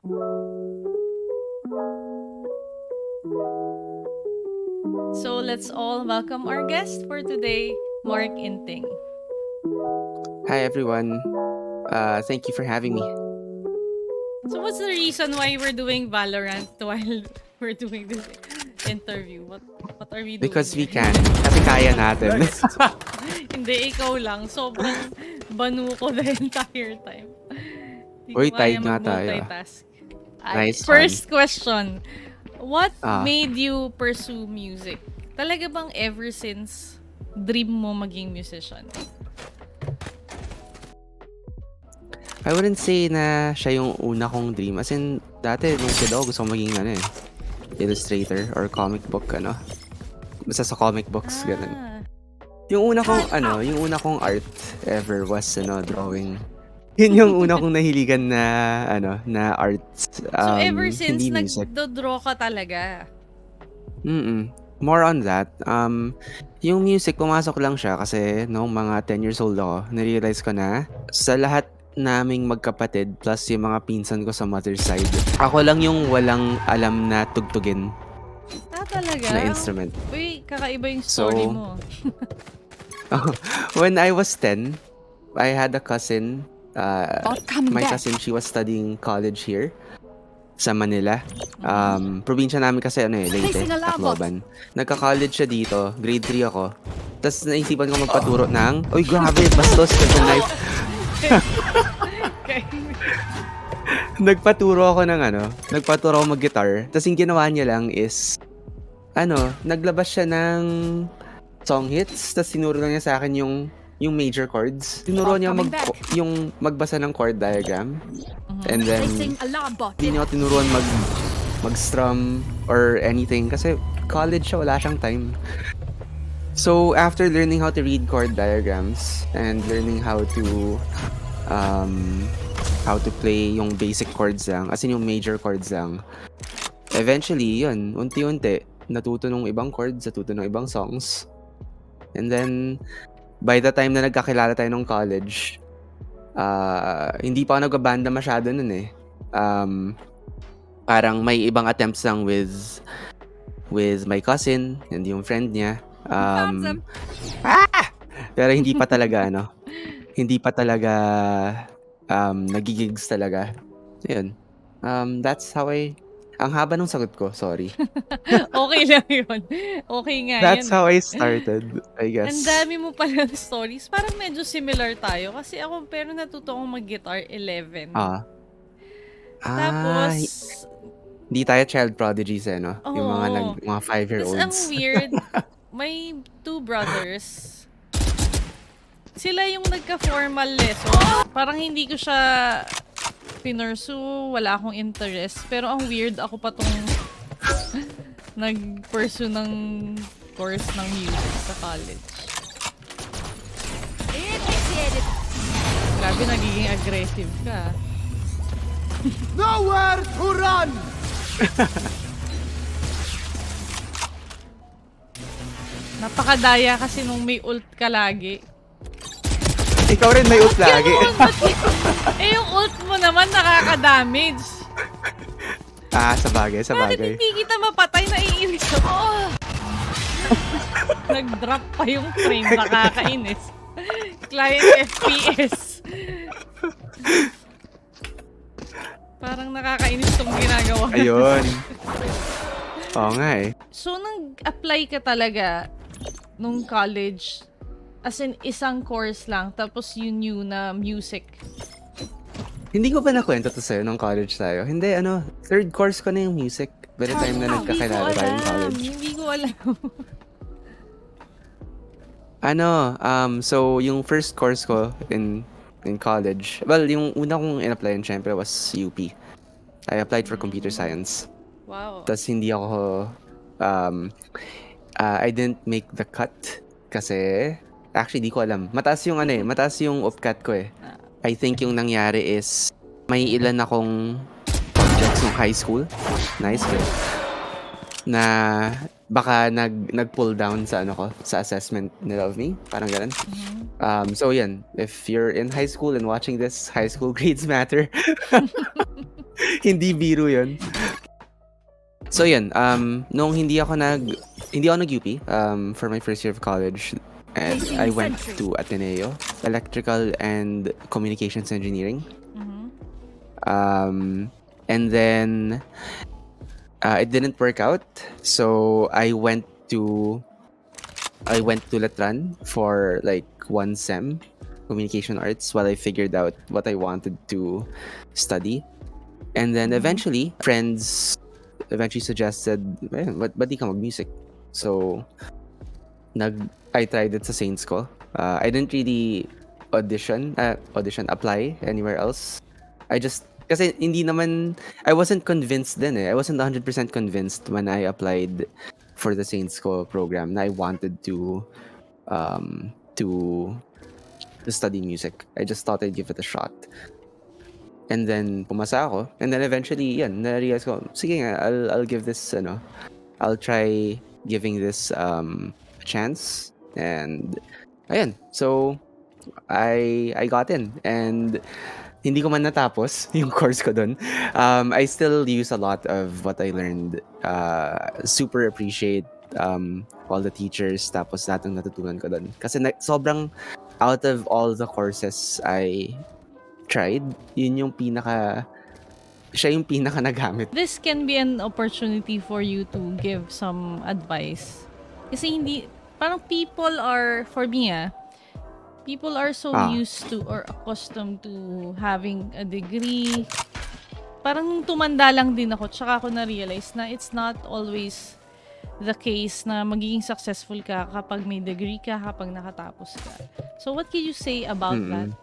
So let's all welcome our guest for today, Marc Inting. Hi everyone. Thank you for having me. So what's the reason why we're doing Valorant while we're doing this interview? What are we doing Because we here? can. Kasi kaya natin. Hindi, ikaw lang. Sobrang banu ko the entire time. Hindi ko Uy, kaya tied nga tayo. mag-multitask. Nice one. First question. What Ah. made you pursue music? Talaga bang ever since dream mo maging musician? I wouldn't say na siya yung una kong dream. As in, dati nung kid ako gusto kong maging illustrator or comic book Basta sa comic books, ganun. Yung una kong art ever was drawing. Yun yung una kong nahiligan na art. So ever since hindi music. nagdo-draw ka talaga? More on that. Yung music, pumasok lang siya kasi noong mga 10 years old ako, narealize ko na sa lahat naming magkapatid plus yung mga pinsan ko sa mother's side, ako lang yung walang alam na tugtugin Talaga? na instrument. Uy, kakaiba yung story mo. When I was 10, I had a cousin. My cousin, she was studying college here sa Manila. Probinsya namin kasi Leyte, Tacloban. Nagka-college siya dito, grade 3 ako. Tapos naisipan ko magpaturo ng, uy grabe, bastos, kasi knife. Nagpaturo ako mag-guitar. Tapos yung ginawa niya lang is, naglabas siya ng song hits. Tapos tinuro lang niya sa akin yung major chords. Tinuro niya yung magbasa ng chord diagram. And then, hindi niya ako tinuruan mag-strum or anything. Kasi college siya, wala siyang time. So, after learning how to read chord diagrams and learning how to play yung basic chords lang, as in yung major chords lang, eventually, yun, unti-unti, natuto ng ibang chords, natuto ng ibang songs. And then, by the time na nagkakilala tayo nung college, hindi pa ako nagbabanda masyado nun eh. Parang may ibang attempts lang with my cousin and yung friend niya. Pero hindi pa talaga nagigigs talaga. Yun. That's how ang haba ng sagot ko, sorry. Okay lang yun. Okay nga That's yan. how I started, I guess. Ang dami mo pala stories. Parang medyo similar tayo. Kasi ako, pero natuto akong mag-guitar 11. Tapos, hindi tayo child prodigies no? Yung mga 5-year-olds. Tapos ang weird, may 2 brothers. Sila yung nagka-formal lesson. Parang hindi ko siya pinursu, wala akong interest. Pero ang weird, ako pa tong nag-pursue ng course ng music sa college. Grabe, nagiging aggressive ka. Nowhere to run! Napakadaya kasi nung may ult ka lagi. Ikaw rin may ult lagi. Yung ult mo naman nakaka-damage. Sabagay. Bakit hindi kita mapatay? Naiinis ako. Nag-drop pa yung frame. Nakakainis. Client FPS. Parang nakakainis tong ginagawa. Ayun. Oo nga eh. So, nag-apply ka talaga nung college, as in isang course lang, tapos you knew na music. Hindi ko ba nakwento to sa'yo nung college tayo? Hindi, third course ko na yung music by the time na nagkakilala tayo in college. Hindi ko alam. So yung first course ko in college, well, yung una kong in-applyan syempre was UP. I applied for computer science. Wow. Tapos hindi ako, I didn't make the cut kasi, actually di ko alam. Mataas yung UPCAT ko eh. I think yung nangyari is, may ilan akong projects ng high school, na baka nag-pull down sa sa assessment nila of me, parang ganun. So yan, if you're in high school and watching this, high school grades matter. Hindi biro yun. So yun, nung hindi ako nag-UP for my first year of college, and I went to Ateneo, Electrical and Communications Engineering. And then it didn't work out, so I went to Letran for like 1 sem, communication arts, while I figured out what I wanted to study. And then eventually, friends suggested, ba't di ka mag-music? So, I tried it sa Saints ko. I didn't really apply anywhere else. Kasi I wasn't convinced then I wasn't 100% convinced when I applied for the Saints ko program na I wanted to study music. I just thought I'd give it a shot. And then pumasa ako, and then eventually na-realize ko, sige nga, I'll give this I'll try giving this a chance, and ayun. So I got in, and hindi ko man natapos yung course ko dun. I still use a lot of what I learned. Super appreciate all the teachers, tapos lahat ng natutunan ko dun. Kasi sobrang, out of all the courses I tried, siya yung pinaka nagamit. This can be an opportunity for you to give some advice. Kasi parang people are so used to or accustomed to having a degree. Parang tumanda lang din ako, tsaka ako na-realize na it's not always the case na magiging successful ka kapag may degree ka, kapag nakatapos ka. So what can you say about that?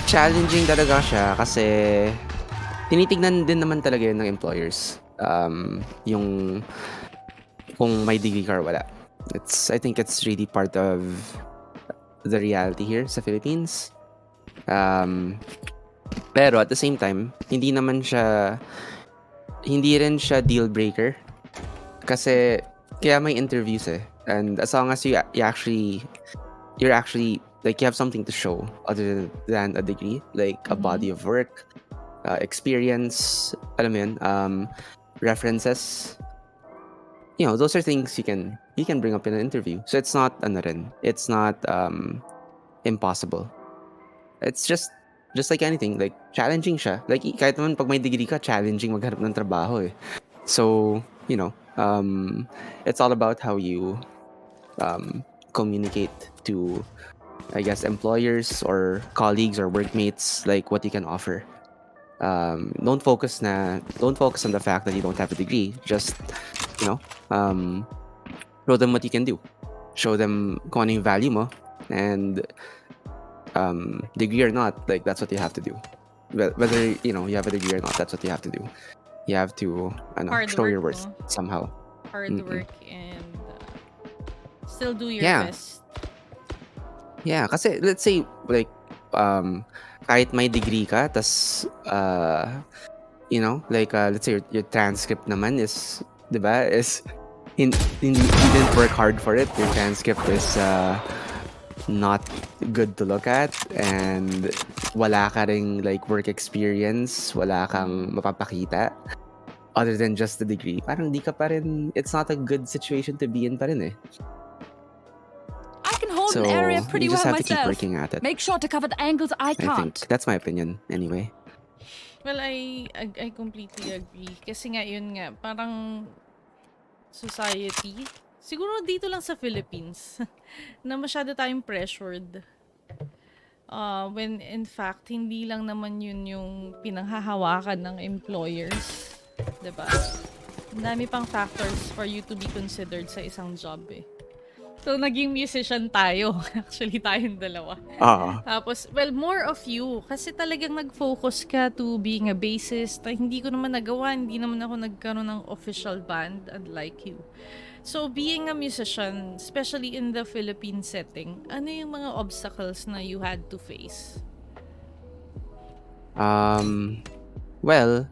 Challenging talaga siya kasi tinitignan din naman talaga yun ng employers. Yung kung may degree ka or wala. I think it's really part of the reality here sa Philippines. Pero at the same time, hindi rin siya deal breaker. Kasi kaya may interviews and as long as you're actually like you have something to show other than a degree, like a body of work, experience, alam mo yun, references, those are things you can bring up in an interview. So it's not impossible. It's just like anything, like challenging siya. Like kahit naman pag may degree ka, challenging maghanap ng trabaho So, it's all about how you communicate to, I guess, employers or colleagues or workmates, like what you can offer. Don't focus on the fact that you don't have a degree. Just, show them what you can do. Show them kung ano yung value mo, and degree or not, like that's what you have to do. Whether you have a degree or not, that's what you have to do. You have to show your worth somehow. Hard work and still do your best. Yeah, kasi let's say like kahit may degree ka, tas let's say your transcript naman is, diba, is you didn't work hard for it. Your transcript is not good to look at, and wala ka ring like work experience, wala kang mapapakita other than just the degree. Parang di ka pa rin, it's not a good situation to be in pa rin I can hold an area pretty you just well have to keep myself. working at it. Make sure to cover the angles I I think can't. that's my opinion anyway. Well, I completely agree. Kasi nga, yun nga, parang society, siguro dito lang sa Philippines, na masyado tayong pressured. When in fact, hindi lang naman yun yung pinanghahawakan ng employers. Diba? Ang dami pang factors for you to be considered sa isang job So, naging musician tayo. Actually, tayong dalawa. Tapos, well, more of you. Kasi talagang nag-focus ka to being a bassist. Hindi ko naman nagawa. Hindi naman ako nagkaroon ng official band, unlike you. So, being a musician, especially in the Philippine setting, ano yung mga obstacles na you had to face? Well,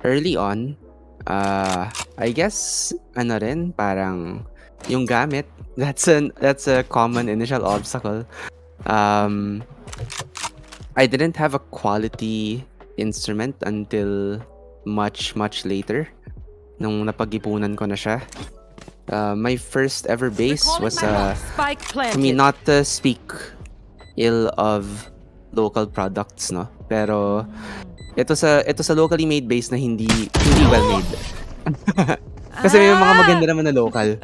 early on, I guess, parang yung gamit, that's a common initial obstacle. I didn't have a quality instrument until much later nung napag-ipunan ko na siya. My first ever bass was Spike I planted. mean, not to speak ill of local products, no, pero ito sa locally made bass na hindi well made. Kasi may mga maganda naman na local.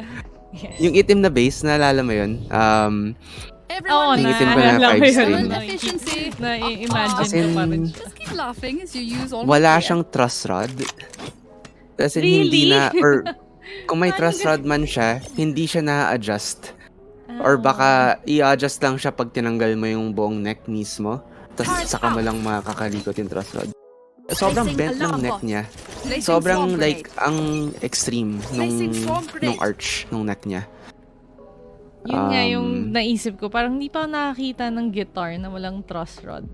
Yes. Yung itim na bass, naalala mo yun? Oo, Yung itim ko na naalala ko 5 yun. string. Efficiency. Na-imagine As ko pa rin in, siya. Just keep laughing as you use all wala my gear. siyang truss rod. As in, Really? hindi na, or kung may Paano truss rod man siya, hindi siya na-adjust. Or baka i-adjust lang siya pag tinanggal mo yung buong neck mismo. Tapos saka mo lang makakalikot yung truss rod. Sobrang Placing bent ng alarm neck bot. niya. Placing Sobrang swarm like grenade. ang extreme Placing swarm nung grenade. arch nung neck niya. Yun nga yung naisip ko. Parang hindi pa ako nakakita ng guitar na walang truss rod.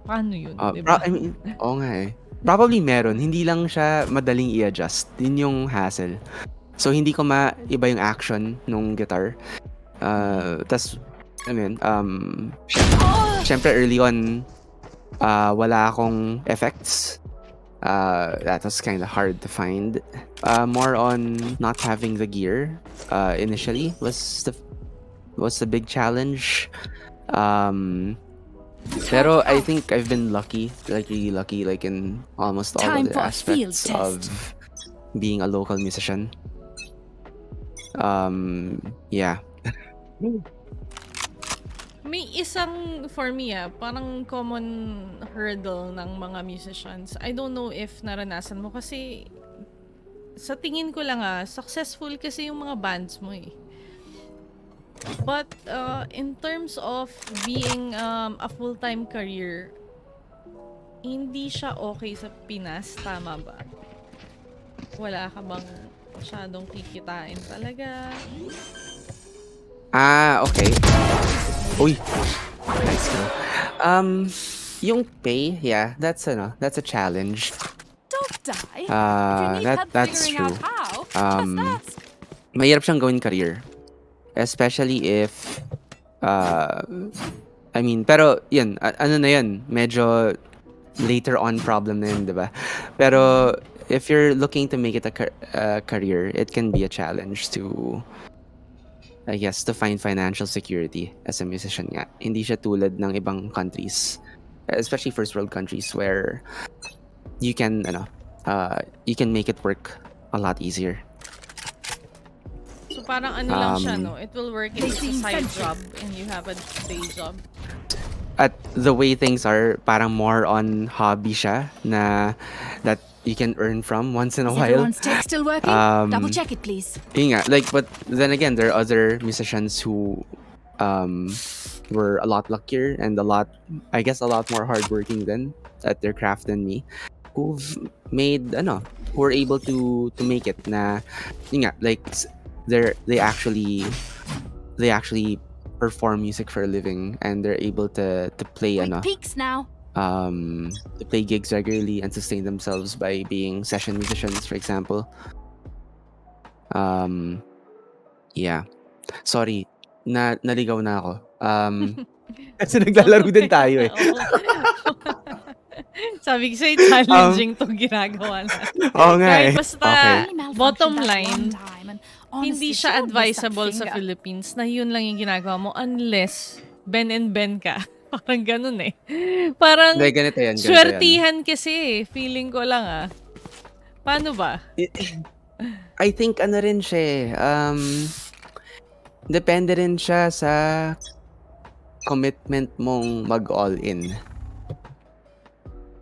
Paano yun, diba? I mean, oo nga eh. Probably meron, hindi lang siya madaling i-adjust. Yun yung hassle. So hindi ko maiba yung action nung guitar. Tas I mean, syempre early on wala akong effects. That was kind of hard to find. More on not having the gear initially was the big challenge. Pero I think I've been lucky, like really lucky, like in almost all Time of the for a field aspects of test. being a local musician. Yeah. May isang, for me parang common hurdle ng mga musicians. I don't know if naranasan mo kasi sa tingin ko lang successful kasi yung mga bands mo eh. But in terms of being a full-time career, hindi siya okay sa Pinas, tama ba? Wala ka bang masyadong kikitain talaga? Okay. Uy. Nice go. Yung pay, yeah, that's a challenge. Don't die. If you need help That's figuring true. out how, just ask. Mahirap siyang gawin career. Especially if I mean, pero yun, ano na yun, medyo later on problem na yun, di ba? Pero if you're looking to make it a career, it can be a challenge to, I guess, to find financial security as a musician nga. Hindi siya tulad ng ibang countries, especially first world countries where you can make it work a lot easier. So parang ano lang siya, no? It will work if it's a side job and you have a day job. At the way things are, parang more on hobby siya na that you can earn from once in a Is while. everyone's tech still working? Double check it, please. Yun nga, like, but then again, there are other musicians who were a lot luckier and a lot more hardworking than at their craft than me, who've made who were able to make it na yun nga, like they actually perform music for a living and they're able to play Quick peeks now. to play gigs regularly and sustain themselves by being session musicians, for example. Yeah. Sorry, naligaw na ako. Kasi naglalaro din tayo eh. Sabi ko sa'yo, challenging tong ginagawa na. Oo nga eh. Kahit basta, Okay. bottom line, hindi siya advisable sa Philippines na yun lang yung ginagawa mo unless Ben and Ben ka. Parang ganun eh. Parang Hindi, ganito yan. swertihan kasi eh. Feeling ko lang Paano ba? I think ano rin siya eh. Depende rin siya sa commitment mong mag-all in.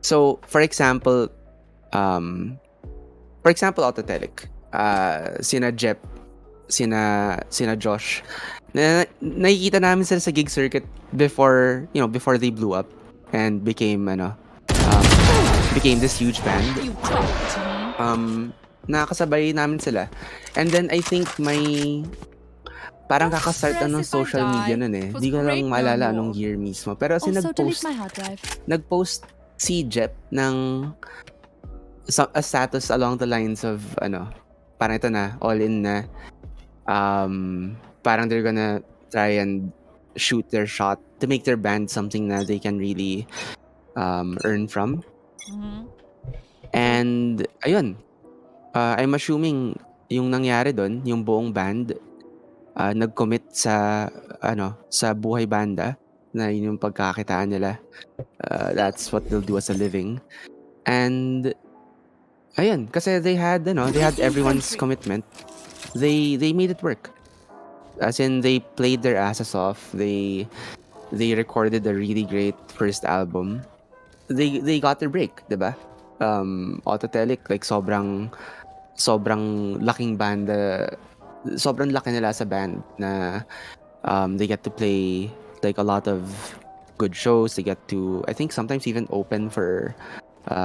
So, for example, Autotelic, sina Jep, sina Josh, nakikita namin sila sa gig circuit before they blew up and became this huge band. You talked. Nakakasabay namin sila. And then I think may parang kakastart Stress ng if I social media die. nun eh. Was Di ko great lang maalala no anong more. year mismo. Pero kasi Also, delete nag-post my hard drive. nag-post si Jep ng a status along the lines of parang ito na, all in na, parang they're gonna try and shoot their shot to make their band something na they can really earn from. Mhm. And ayun, I'm assuming yung nangyari dun, yung buong band, nag-commit sa sa buhay banda na yun yung pagkakakitaan nila. That's what they'll do as a living. And ayun, kasi they had everyone's commitment. They made it work. As in, they played their asses off. They recorded a really great first album. They got their break, 'di ba? Autotelic, like sobrang laking banda, sobrang laki nila sa band na they get to play like a lot of good shows. They get to, I think, sometimes even open for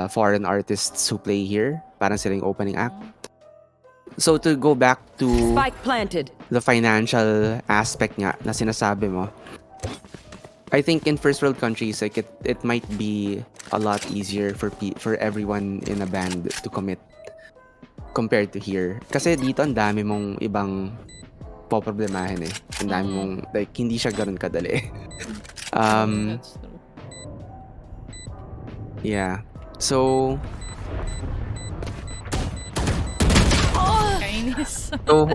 foreign artists who play here. Parang sila yung opening act. So to go back to Spike planted. the financial aspect nga na sinasabi mo, I think in first world countries, like it might be a lot easier for everyone in a band to commit compared to here. Kasi dito ang dami mong ibang poproblemahin eh. Ang dami mong, like, hindi siya ganun kadali. That's true. Yeah. So, Kainis. so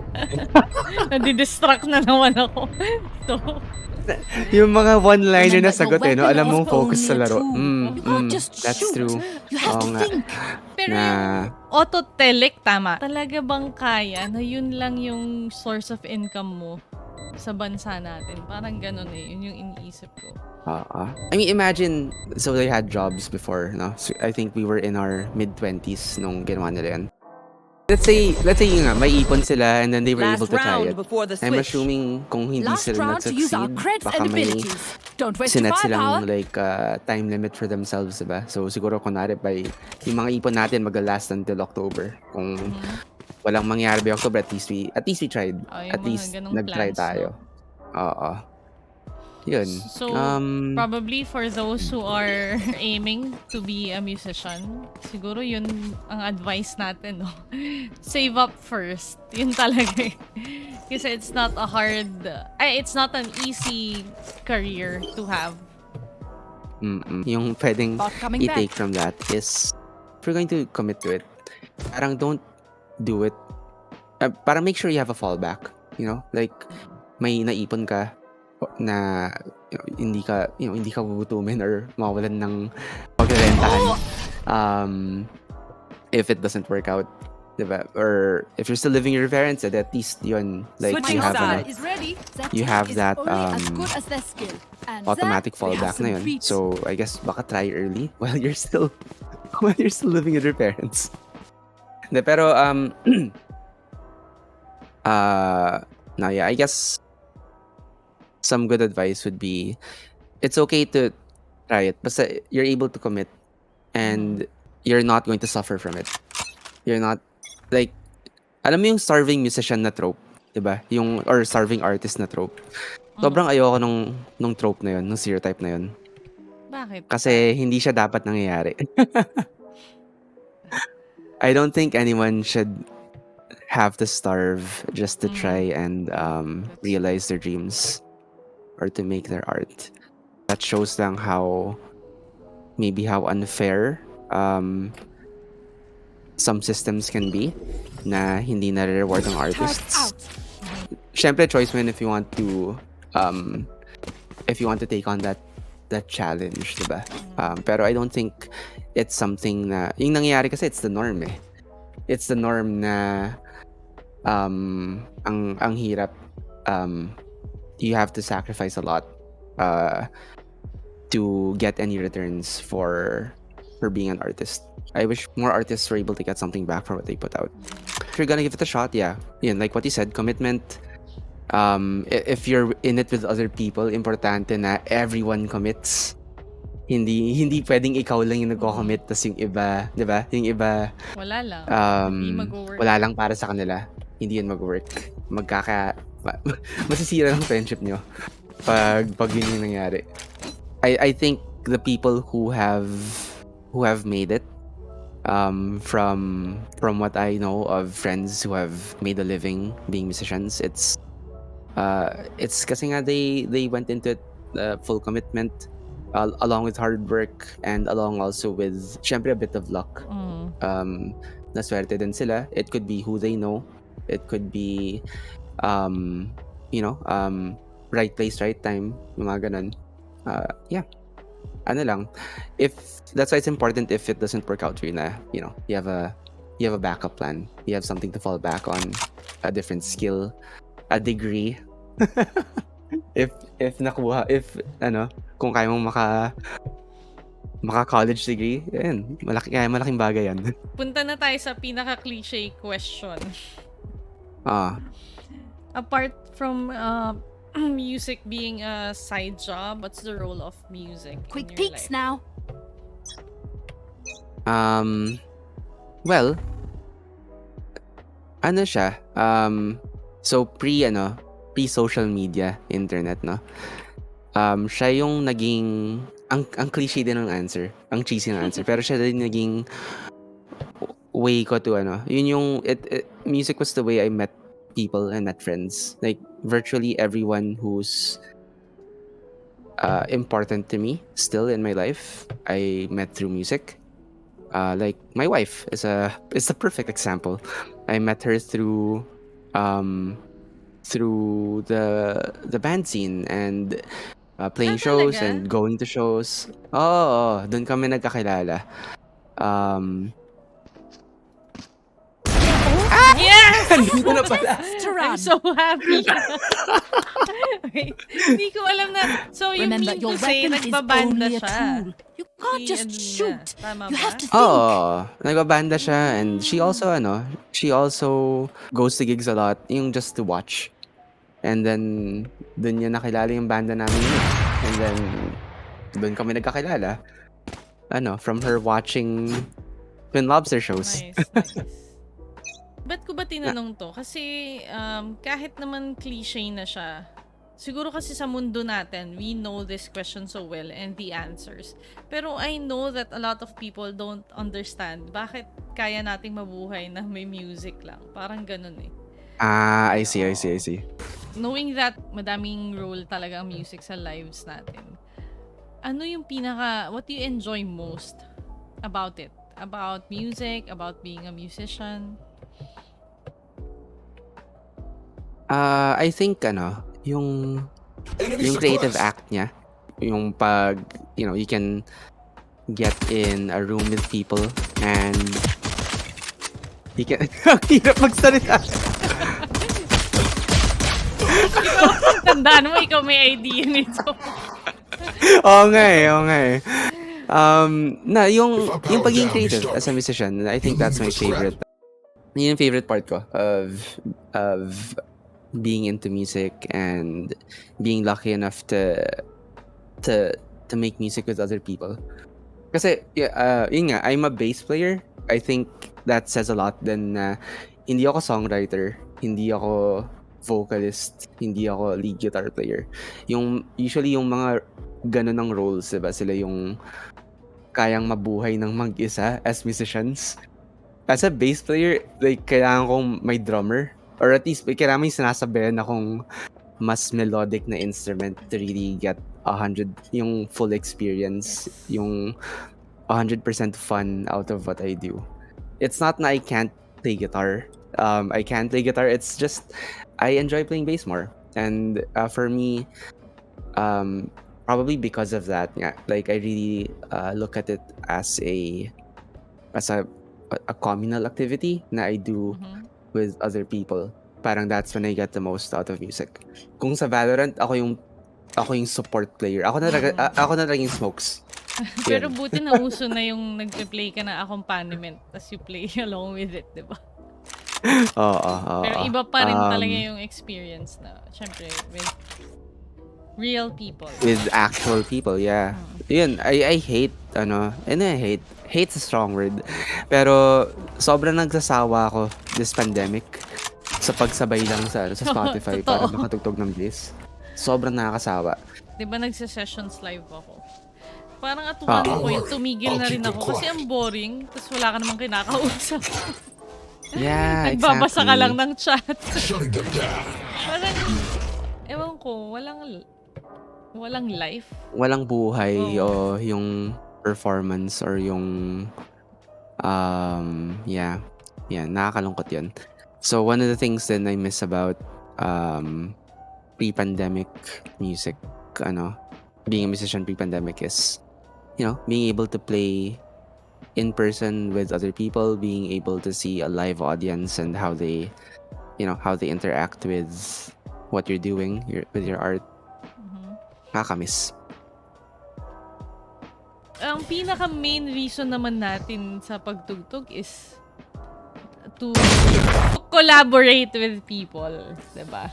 Nadidistract na naman ako. So, yung mga one-liner na Remember, sagot your eh, no? weapon Alam mong is focus only sa a laro. tool. You can't just That's shoot. true. You have Oo to nga. think. pero Na, yung autotelic, tama. Talaga bang kaya na yun lang yung source of income mo sa bansa natin? Parang ganun eh. Yun yung iniisip ko. I mean, imagine, so they had jobs before, no? So I think we were in our mid-20s nung ginawa nila yan. Let's say yun nga, may ipon sila and then they were able Last to try round it. before the I'm switch. assuming kung hindi Last sila round to use our nag-succeed, creds baka and may abilities. Don't waste your sinet firepower. silang like time limit for themselves, diba? So siguro kunwari by yung mga ipon natin mag-last until October. Kung walang mangyari by October, at least we tried. Oh, yung At mga least ganong nag-try plans, tayo. Oo. Yun. So, probably for those who are aiming to be a musician, siguro yun ang advice natin, no? Save up first. Yun talaga eh. Kasi it's not an easy career to have. Yung pwedeng About coming back. i-take from that is, if you're going to commit to it, parang don't do it. Parang make sure you have a fallback. You know? Like, may naipon ka na hindi ka gugutumin or mawalan ng pagrentahan if it doesn't work out, diba? Or if you're still living with your parents, at least yun, like Switching you have sides. is ready. That you team have is that, only as good as their skill. And automatic that, we have fallback na some yun. beats. So I guess baka try early while you're still living with your parents. Hindi, pero now yeah, I guess some good advice would be, it's okay to try it, basta you're able to commit and you're not going to suffer from it. You're not, like, alam mo yung starving musician na trope, diba? Or starving artist na trope. Sobrang ayoko nung trope na yun, nung stereotype na yun. Bakit? Kasi hindi siya dapat nangyayari. I don't think anyone should have to starve just to try and realize their dreams or to make their art. That shows lang how unfair some systems can be na hindi na-reward ang artists. Syempre, choice mo yun if you want to take on that challenge, diba? Pero I don't think it's something na, yung nangyayari kasi it's the norm eh. It's the norm na ang hirap, you have to sacrifice a lot to get any returns for being an artist. I wish more artists were able to get something back from what they put out. If you're gonna give it a shot, yeah, like what you said, commitment. If you're in it with other people, importante na everyone commits. Hindi pwedeng ikaw lang yung nagko-commit tas yung iba, 'di ba? Yung iba Wala lang. Hindi mag-work. wala lang para sa kanila. Hindi yun mag-work. Masisira ng friendship nyo pag yun yung nangyari. I think the people who have made it, from what I know of friends who have made a living being musicians, it's kasi nga they went into it full commitment. along with hard work and along also with syempre a bit of luck. Naswerte din sila. It could be who they know. It could be you know, right place, right time, yung mga ganun. Yeah. Ano lang, if that's why it's important if it doesn't work out for you na, you know, you have a backup plan. You have something to fall back on, a different skill, a degree. if kung kaya mong maka college degree, yan, malaking bagay yan. Punta na tayo sa pinaka-cliche question. Apart from music being a side job, what's the role of music Quick in your peeks life? now. Well, ano siya, so pre-social media, internet, no? Siya yung naging, ang cliche din ng answer, ang cheesy ng answer, pero siya din naging way ko to, yun yung, music was the way I met people and met friends. Like, virtually everyone who's important to me still in my life, I met through music. Like my wife is a perfect example. I met her through the band scene and playing shows talaga? and going to shows. Oo, doon kami nagkakilala. Yes! Dito na pala. To I'm run. so happy. Wait, hindi ko alam na. So, you Remember, mean your to say, weapon is nagbabanda only a siya? tool. You can't Si just ano niya, shoot. tama You ba? have to think. Oo, nagbabanda siya and she also goes to gigs a lot, yung just to watch. And then doon niya nakilala yung banda namin yun. And then doon kami nagkakilala. From her watching Twin Lobster shows. Nice, nice. Ba't ko ba tinanong to? Kasi kahit naman cliche na siya, siguro kasi sa mundo natin, we know this question so well and the answers. Pero I know that a lot of people don't understand bakit kaya nating mabuhay na may music lang. Parang ganun eh. I see. Knowing that madaming role talaga ang music sa lives natin, ano yung what do you enjoy most about it? About music, about being a musician? I think yung creative act niya, yung pag you can get in a room with people and you can ang hirap magsalita. Tandaan mo, ikaw may idea nito. Oo nga eh. Yung pagiging creative as a musician, I think that's my favorite. Yun yung favorite part ko of being into music and being lucky enough to make music with other people. Kasi yun nga, I'm a bass player. I think that says a lot then na hindi ako songwriter, hindi ako vocalist, hindi ako lead guitar player. Usually yung mga ganun ng roles, diba? Sila yung kayang mabuhay ng mag-isa as musicians. As a bass player, like, kailangan kong may drummer. Or at least, kailangan may sinasabayan akong mas melodic na instrument to really get 100, yung full experience, yung 100% fun out of what I do. It's not na I can't play guitar. I can play guitar. It's just, I enjoy playing bass more. And for me, probably because of that, yeah, like I really look at it as a communal activity na I do with other people. Parang that's when I get the most out of music. Kung sa Valorant, ako yung support player. Ako na yung smokes. Pero buti na uso na yung nagpe-play ka na accompaniment tas you play along with it, di ba? Oo. Pero iba pa rin talaga yung experience na, syempre, with real people. With actual people, yeah. Yun, I hate, hate's a strong word. Pero sobrang nagsasawa ako this pandemic sa pagsabay lang sa Spotify para Totoo. makatugtog ng bass. Sobrang nakakasawa. Di ba nagsa-sessions live ako? Parang at one point, tumigil na rin ako kasi ang boring, tapos wala ka namang kinakausap. Yeah, Nagbabasa exactly. ka lang ng chat. Parang, ewan ko, Walang life. walang buhay Oo. o yung performance or yung yeah, nakakalungkot yun. So one of the things that I miss about pre-pandemic music, being a musician pre-pandemic is, being able to play in person with other people, being able to see a live audience and how they interact with what you're doing with your art. Nakakamiss. Ang pinaka main reason naman natin sa pagtugtog is to collaborate with people, diba?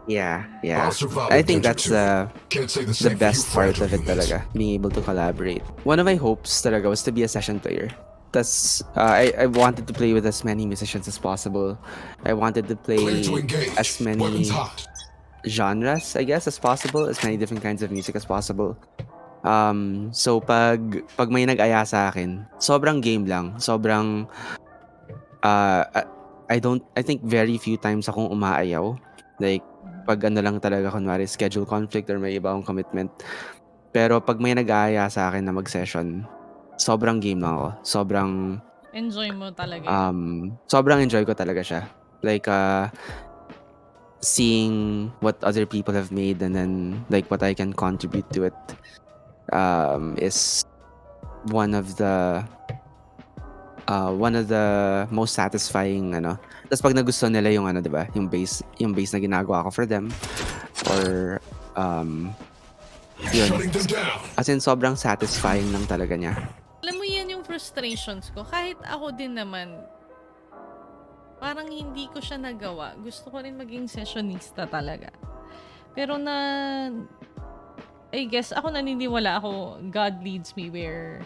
Yeah. I'll survive I think adventure that's too. Can't say the the same for best you, part fragile of it humans. talaga, being able to collaborate. One of my hopes talaga was to be a session player. I wanted to play with as many musicians as possible. I wanted to play Clear to engage. as Weapons many hot. genres, I guess, as possible, as many different kinds of music as possible. So pag may nag-aya sa akin, sobrang game lang. Sobrang uh, I think very few times akong umaayaw. Like pag lang talaga, kunwari schedule conflict or may iba akong commitment. Pero pag may nag-aaya sa akin na mag-session, sobrang game lang ako. Enjoy mo talaga yun. Sobrang enjoy ko talaga siya. Like seeing what other people have made and then like what I can contribute to it is one of the most satisfying Tapos pag nagustuhan nila yung 'di ba, yung bass na ginagawa ko for them or yun. Shutting them down. As in sobrang satisfying lang talaga niya. Alam mo yan yung frustrations ko. Kahit ako din naman, parang hindi ko siya nagawa. Gusto ko rin maging sessionista talaga. Pero I guess, ako naniniwala ako, God leads me where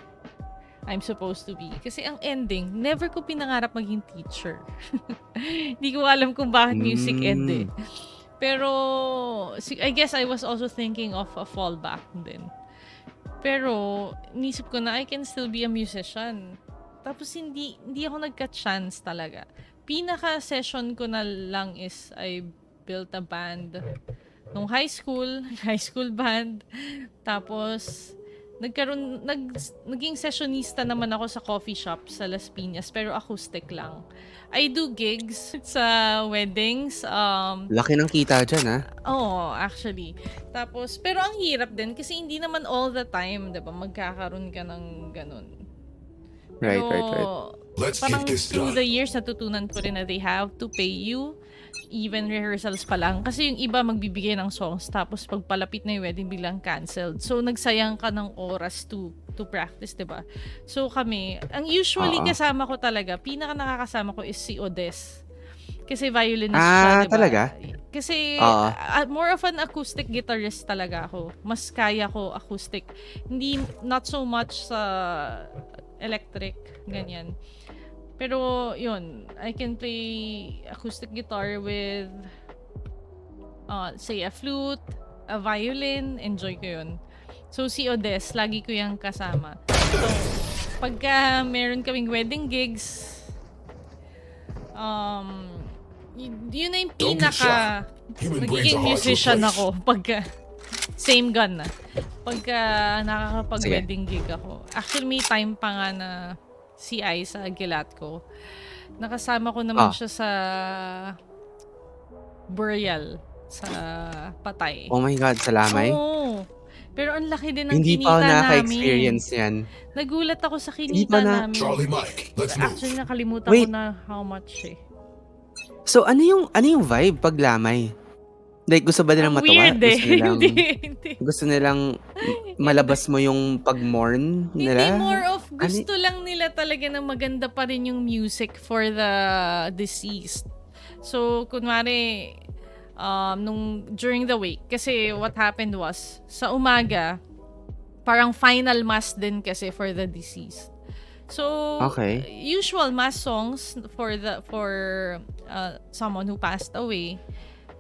I'm supposed to be. Kasi ang ending, never ko pinangarap maging teacher. Hindi ko alam kung bakit music ed eh. Pero, I guess I was also thinking of a fallback din. Pero, inisip ko na I can still be a musician. Tapos, hindi ako nagka-chance talaga. Pinaka-session ko na lang is I built a band nung high school band. Tapos, naging sessionista naman ako sa coffee shop sa Las Piñas, pero acoustic lang. I do gigs sa weddings. Laki ng kita dyan, ha? Oo, actually. Tapos, pero ang hirap din kasi hindi naman all the time, diba, magkakaroon ka ng ganun. Right. Let's Parang get this through done. the years, natutunan ko rin na they have to pay you even rehearsals pa lang. Kasi yung iba magbibigay ng songs tapos pag palapit na yung wedding bilang canceled. So, nagsayang ka ng oras to practice, diba? So, kami, ang usually kasama ko talaga, pinaka nakakasama ko is si Odes. Kasi violinist siya, diba? Talaga? Kasi, more of an acoustic guitarist talaga ako. Mas kaya ko acoustic. Not so much sa electric, ganyan. Pero, yun, I can play acoustic guitar with, say, a flute, a violin, enjoy ko yun. So, si Odes, lagi ko yung kasama. So, pagka meron kaming wedding gigs, yun na yung pinaka, magiging musician ako pagka, same gun na. Pagka nakakapag-wedding gig ako. Actually, may time pa nga na si Aiza Aguilat ko. Nakasama ko naman siya sa burial sa patay. Oh my God, sa Lamay? Oo. Pero ang laki din ng Hindi kinita pa ako namin. nakaka-experience yan. Nagulat ako sa Hindi kinita pa namin. Charlie Mike, let's move. Actually, nakalimutan Wait. ko na how much eh. So ano yung vibe pag Lamay? Like gusto ba nilang Ang matawa? weird eh. Hindi. Gusto nilang malabas mo yung pag-mourn nila? Hindi, more of gusto lang nila talaga na maganda pa rin yung music for the deceased. So, kunwari, during the wake, kasi what happened was, sa umaga, parang final mass din kasi for the deceased. So, Okay. usual mass songs for someone who passed away,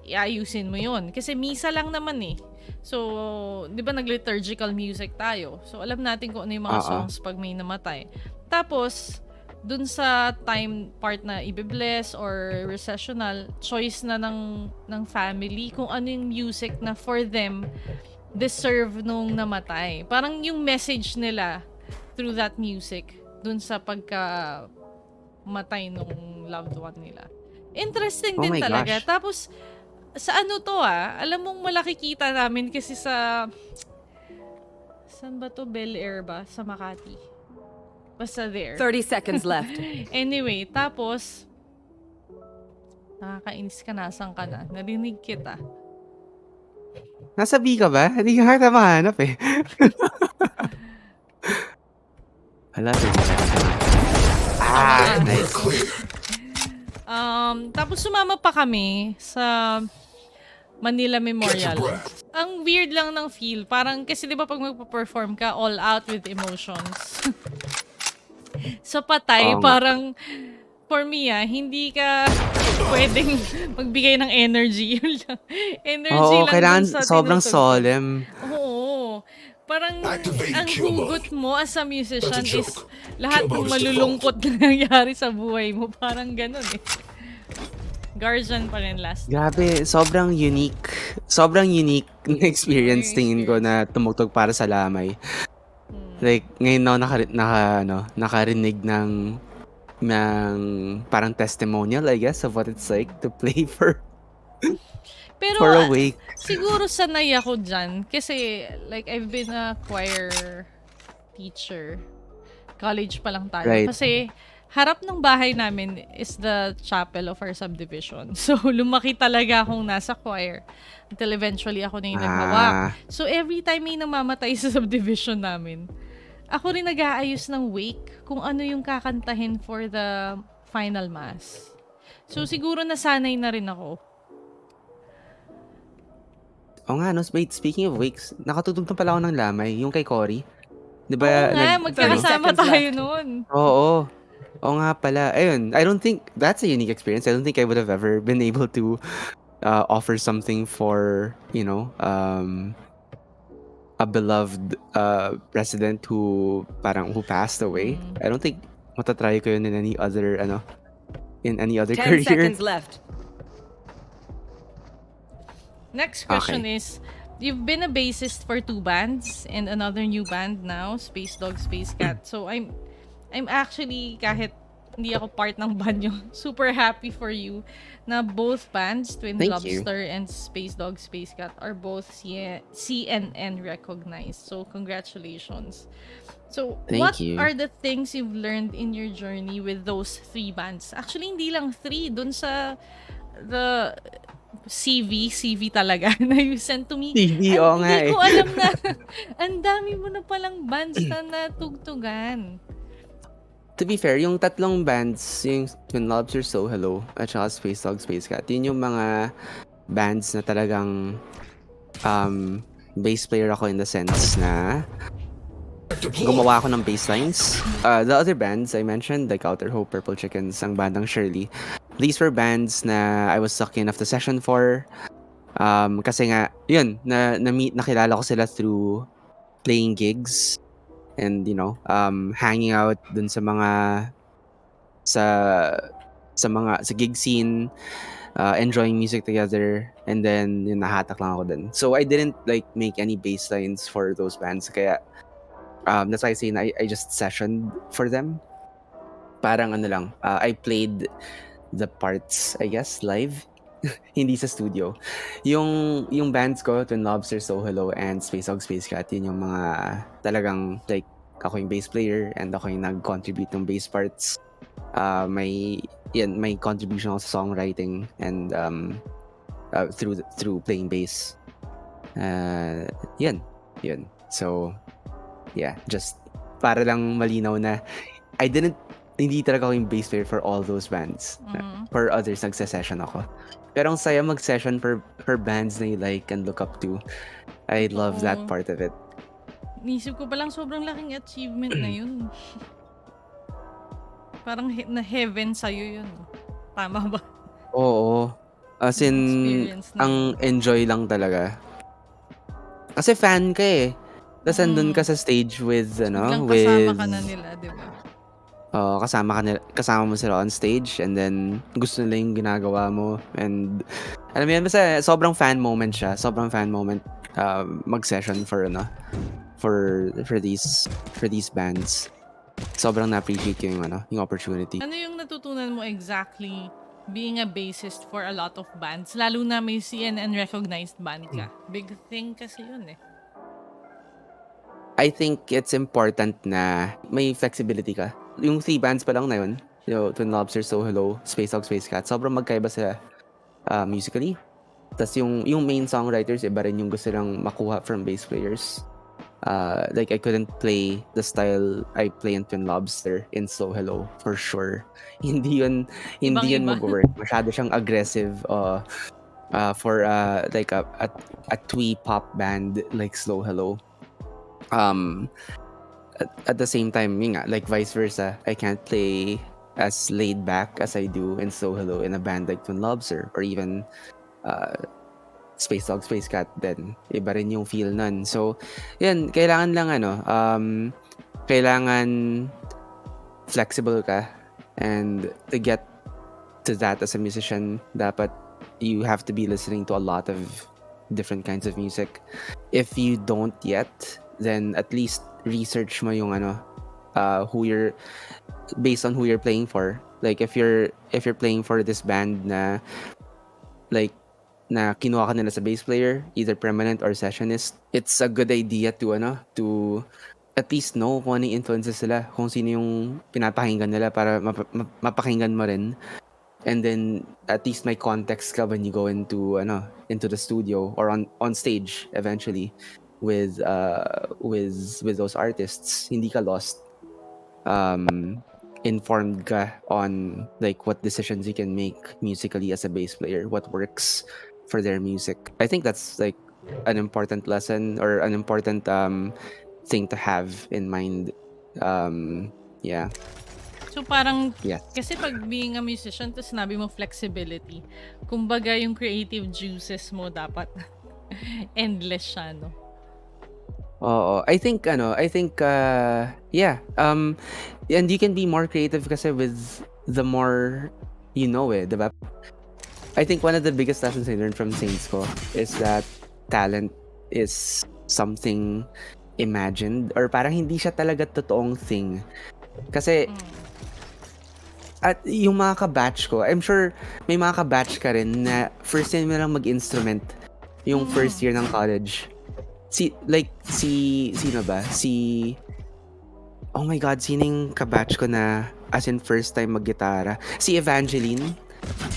iayusin mo yun. Kasi misa lang naman eh. So, di ba nag-liturgical music tayo? So, alam natin kung ano yung mga songs pag may namatay. Tapos, dun sa time part na i-bless or recessional, choice na ng family kung ano yung music na for them deserve nung namatay. Parang yung message nila through that music dun sa matay nung loved one nila. Interesting Oh din my talaga. gosh. Tapos, sa ano to alam mong malaki kita namin kasi sa, saan ba to? Bel Air ba? Sa Makati. Basta there. 30 seconds left. Anyway, tapos, nakakainis ka na, saan ka na? Narinig kita. Nasa B ka ba? Hindi ka kita mahanap eh. Hala, 30 seconds na. Nice. Clear. Tapos sumama pa kami sa Manila Catch your Memorial. breath. Ang weird lang ng feel. Parang, kasi di ba pag magpa-perform ka, all out with emotions. Sa patay, Oo nga. parang, for me hindi ka pwedeng magbigay ng energy. Yun lang. Energy Oo, lang kailangan dun sa sobrang tinutugtog. solemn. Oo. Parang, Activate ang kill mode. hugot mo as a musician That's a is joke. lahat Kill ng mode is malulungkot na nangyari sa buhay mo. Parang ganun eh. Guardian pa rin last. Grabe, sobrang unique. Sobrang unique na experience Yung tingin ko na tumugtog para sa lamay. Like, ngayon ako nakarinig ng parang testimonial, I guess, of what it's like to play for Pero, a week. siguro sanay ako dyan. Kasi, like, I've been a choir teacher. College pa lang tayo. Right. Kasi, harap ng bahay namin is the chapel of our subdivision. So, lumaki talaga akong nasa choir. Until eventually, ako na yung naghawak. So, every time may namamatay sa subdivision namin, ako rin nag-aayos ng wake kung ano yung kakantahin for the final mass. So, siguro nasanay na rin ako. Oo nga, no, wait, speaking of wakes, nakatutog na pala ako ng lamay, yung kay Cory. Di Oo ba? nga, magkakasama 30 seconds tayo left. noon. Oo. Oo nga pala. Ayun, I don't think, that's a unique experience. I don't think I would have ever been able to offer something for, a beloved president who passed away. I don't think matatry ko yun in any other, in any other 10 career. seconds left. Next question is, you've been a bassist for 2 bands and another new band now, Spacedog, Spacecat. So I'm actually, kahit hindi ako part ng band yun, super happy for you na both bands, Twin Thank you. Lobster and Spacedog, Spacecat, are both CNN recognized. So congratulations. So Thank what you. are the things you've learned in your journey with those 3 bands? Actually, hindi lang 3. Dun sa the CV talaga na you sent to me. CV, oo nga Hindi eh. ko alam na ang dami mo na palang bands na natugtugan. To be fair, yung tatlong bands, yung Twin Lobster, So Hello, at saka Spacedog, Spacecat, yun yung mga bands na talagang bass player ako in the sense na gumawa ako ng bass lines. The other bands I mentioned, like Outer Hope, Purple Chickens, ang bandang Shirley, these were bands na I was lucky enough to session for. Kasi nga, yun, nakilala ko sila through playing gigs and, hanging out dun sa gig scene, enjoying music together, and then yun, nahatak lang ako dun. So I didn't like make any bass lines for those bands, kaya that's why I say na I just sessioned for them. Parang I played the parts, I guess, live. Hindi sa studio. Yung bands ko, Twin Lobster, So Hello, and Spacedog, Spacecat, yun yung mga talagang, like, ako yung bass player and ako yung nag-contribute ng bass parts. May contribution ako sa songwriting and through playing bass. Yun. So, yeah, just para lang malinaw na hindi talaga ako yung bass player for all those bands. For others, nagsa-session ako. Pero ang saya mag-session for bands na you like and look up to. I love that Oo. part of it. Nisip ko palang sobrang laking achievement na yun. Parang na heaven sa'yo yun. Tama ba? Oo. As in, Experience na ang enjoy lang talaga. Kasi fan ka eh. Tapos andun ka sa stage with, Biglang with... kasama ka na nila, di ba? kasama mo sila on stage and then gusto nila yung ginagawa mo and alam mo yan, basta sobrang fan moment siya. Sobrang fan moment mag-session for for these bands. Sobrang na-appreciate ko yung opportunity. Ano yung natutunan mo exactly being a bassist for a lot of bands? Lalo na may CNN recognized band ka. Big thing kasi yun eh. I think it's important na may flexibility ka. Yung 3 bands pa lang na yun, Twin Lobster, So Hello, Spacedog, Spacecat, sobrang magkaiba sila musically. Tapos yung main songwriters, iba rin yung gusto lang makuha from bass players. Like I couldn't play the style I play in Twin Lobster in So Hello for sure. Hindi yun Ibang-iba. mag-work. Masyado siyang aggressive for like a twee pop band like Slow Hello. At the same time, yun nga, like vice versa, I can't play as laid back as I do in So Hello in a band like Twin Lobster or even Spacedog, Spacecat din. Iba rin yung feel nun. So, yan, kailangan lang kailangan flexible ka and to get to that as a musician, dapat you have to be listening to a lot of different kinds of music. If you don't yet, then at least research mo yung based on who you're playing for. Like if you're playing for this band na like na kinuha ka nila sa bass player, either permanent or sessionist, it's a good idea to at least know kung ano yung influences sila, kung sino yung pinapakinggan nila para mapakinggan mo rin. And then at least may context ka when you go into the studio or on stage eventually with those artists. Hindi ka lost. Informed ka on like what decisions you can make musically as a bass player, what works for their music. I think that's like an important lesson or an important thing to have in mind. Yeah. So parang, Yes. kasi pag being a musician, tapos sinabi mo flexibility, kumbaga yung creative juices mo dapat endless siya, no? Oo. I think yeah. And you can be more creative kasi with the more you know diba? I think one of the biggest lessons I learned from Saints ko is that talent is something imagined or parang hindi siya talaga totoong thing. Kasi at yung mga ka-batch ko, I'm sure may mga ka-batch ka rin na first time mo lang mag-instrument yung first year ng college. Sino ba? Oh my God, sino yung ka-batch ko na as in first time mag-gitara? Si Evangeline.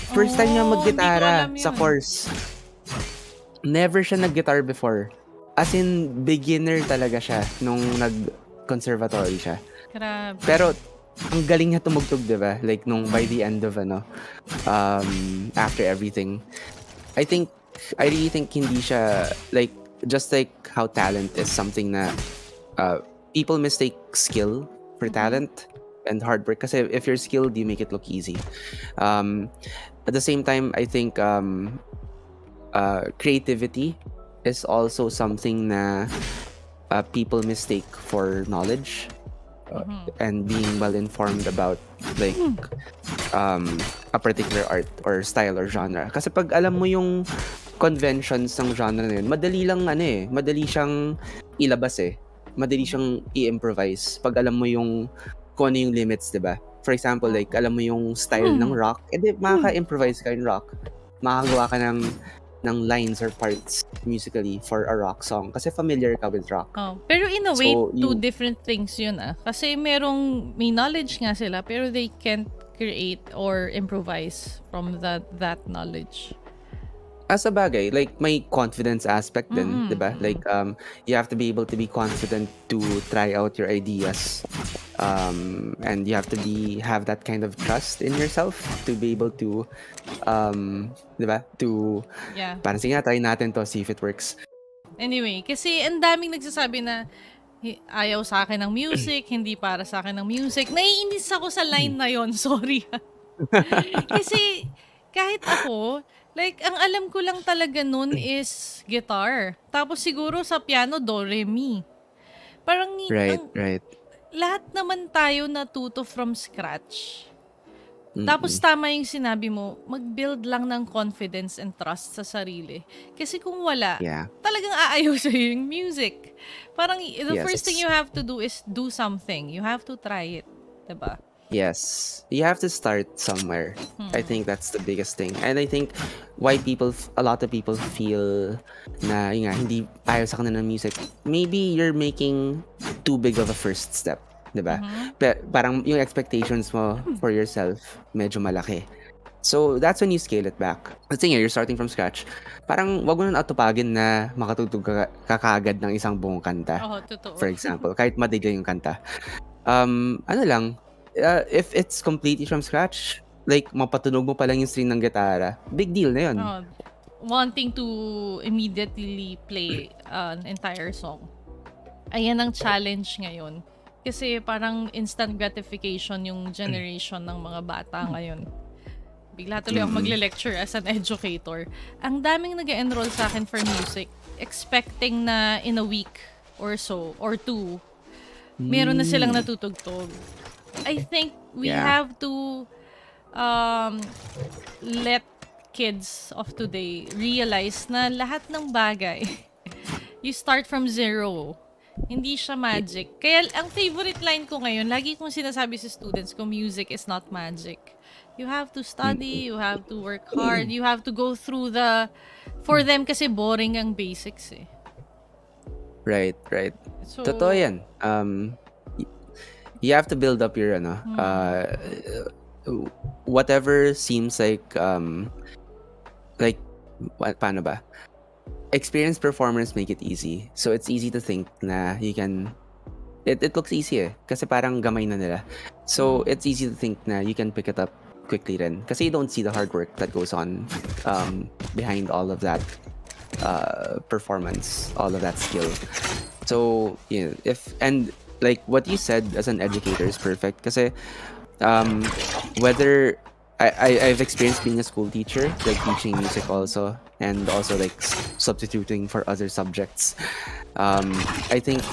First time niya hindi ko mag-gitara alam sa yun. course. Never siya nag-guitar before. As in, beginner talaga siya nung nag-conservatory siya. Grabe. Pero, ang galing niya tumugtog, diba? Like, by the end of, after everything. I really think hindi siya, like, just like how talent is something na people mistake skill for talent and hard work. Kasi if you're skilled, you make it look easy. At the same time, I think creativity is also something na people mistake for knowledge and being well informed about like a particular art or style or genre. Kasi pag alam mo yung conventions ng genre na yun, madali siyang ilabas madali siyang i-improvise pag alam mo yung kung ano yung limits, diba? For example, like alam mo yung style ng rock, edi makaka-improvise ka in rock. Makakagawa ka ng lines or parts musically for a rock song kasi familiar ka with rock. Pero in a way, So, two different things yun Kasi may knowledge nga sila pero they can't create or improvise from that knowledge. As a bagay, like may confidence aspect din, 'di ba? Like you have to be able to be confident to try out your ideas. And you have to have that kind of trust in yourself to be able to 'di ba? To parang sige nga, try natin to, see if it works. Anyway, kasi ang daming nagsasabi na ayaw sa akin ng music, hindi para sa akin ng music. Naiinis ako sa line na yon, sorry. Kasi kahit ako, like, ang alam ko lang talaga nun is guitar. Tapos siguro sa piano, do, re, mi. Parang, Right. lahat naman tayo natuto from scratch. Tapos Mm-mm. tama yung sinabi mo, mag-build lang ng confidence and trust sa sarili. Kasi kung wala, Yeah. talagang aayaw sa'yo yung music. Parang the first thing Yes. you have to do is do something. You have to try it. Diba? Yes. You have to start somewhere. I think that's the biggest thing. And I think why a lot of people feel na yun nga, hindi ayaw sa kanila ng music. Maybe you're making too big of a first step. Diba? Parang yung expectations mo for yourself medyo malaki. So, that's when you scale it back. Let's say you're starting from scratch. Parang wag mo nang atupagin na makatugtog ka kaagad ng isang buong kanta. Oo, totoo. For example, kahit madigay yung kanta. Ano lang, if it's completely from scratch, like mapatunog mo pa lang yung string ng gitara, big deal na yun. Oh, wanting to immediately play an entire song. Ayan ang challenge ngayon. Kasi parang instant gratification yung generation ng mga bata ngayon. Bigla tuloy ako magle-lecture as an educator. Ang daming nag-enroll sa akin for music, expecting na in a week or so, or two, meron na silang natutugtog. I think we Yeah. have to let kids of today realize na lahat ng bagay, you start from zero. Hindi siya magic. Kaya ang favorite line ko ngayon, lagi kong sinasabi sa students ko, music is not magic. You have to study, you have to work hard, you have to go through for them kasi boring ang basics eh. Right. So, Totoo yan. You have to build up your whatever seems like paano ba? Experienced performers make it easy. So it's easy to think na you can it looks easy eh kasi parang gamay na nila. So it's easy to think na you can pick it up quickly rin kasi you don't see the hard work that goes on behind all of that performance, all of that skill. So, yeah, like what you said as an educator is perfect kasi whether I've experienced being a school teacher, like teaching music also, and also like substituting for other subjects. I think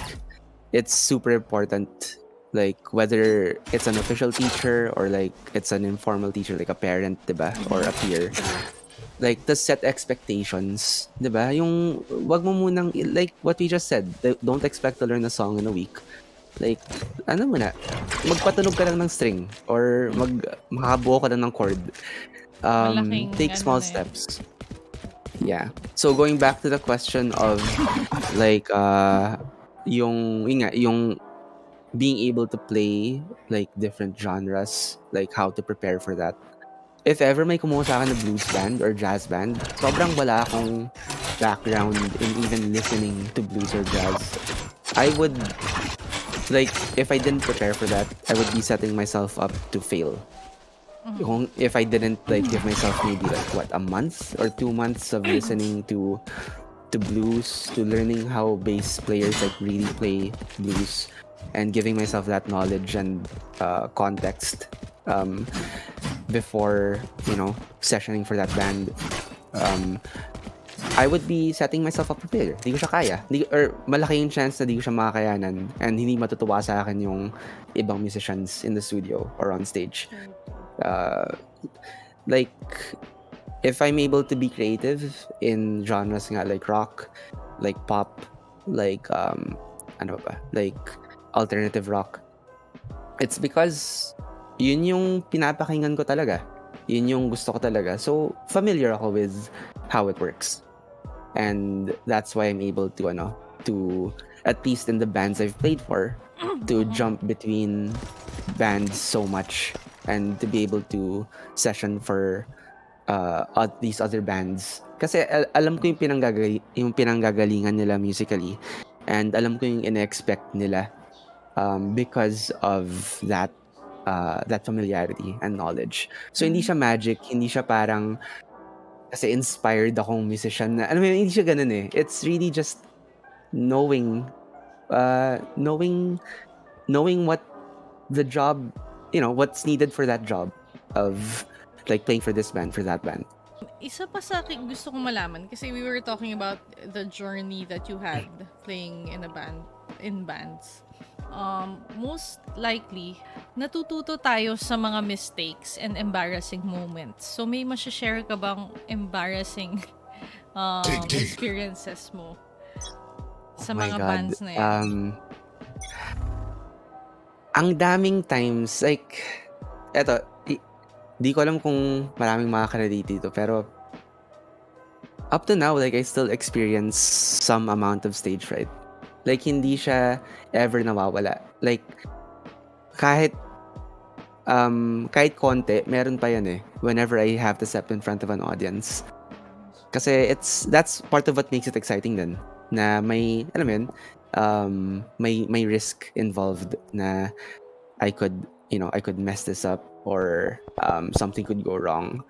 it's super important, like whether it's an official teacher or like it's an informal teacher, like a parent, diba? Or a peer. Like, to set expectations, diba? Yung, wag mo munang, like what we just said, don't expect to learn a song in a week. Like, ano mo na, magpatunog ka lang ng string or makabuo ka lang ng chord. Malaking Take ano small na yun. steps. Yeah. So, going back to the question of, like, yung being able to play, like, different genres, like, how to prepare for that. If ever may kumuha sa akin na blues band or jazz band, sobrang wala akong background in even listening to blues or jazz. I would, like, if I didn't prepare for that, I would be setting myself up to fail. If I didn't, like, give myself maybe, like, a month or 2 months of listening to blues, to learning how bass players, like, really play blues, and giving myself that knowledge and context before, sessioning for that band, I would be setting myself up for failure. Di ko siya kaya. Or malaki yung chance na di ko siya makakayanan and hindi matutuwa sa akin yung ibang musicians in the studio or on stage. Like, if I'm able to be creative in genres nga like rock, like pop, like, ano ba? Like, alternative rock, it's because yun yung pinapakinggan ko talaga. Yun yung gusto ko talaga. So, familiar ako with how it works. And that's why I'm able to, at least in the bands I've played for, to jump between bands so much and to be able to session for these other bands. Kasi alam ko yung pinanggagalingan nila musically, and alam ko yung ina-expect nila because of that familiarity and knowledge. So hindi siya magic, hindi siya parang kasi inspired akong musician na, hindi siya ganun eh. It's really just knowing what the job, what's needed for that job of like playing for this band, for that band. Isa pa sa akin gusto kong malaman kasi we were talking about the journey that you had playing in bands. most likely, natututo tayo sa mga mistakes and embarrassing moments. So, may share ka bang embarrassing experiences mo sa My mga God. bands na yan? Ang daming times, like, eto, di ko alam kung maraming makaka-relate dito, pero up to now, like, I still experience some amount of stage fright. Like, hindi siya ever nawawala. Like, kahit konti, meron pa yan eh, whenever I have to step in front of an audience. Kasi that's part of what makes it exciting din. Na may, alam mo yun, may risk involved na I could mess this up or something could go wrong.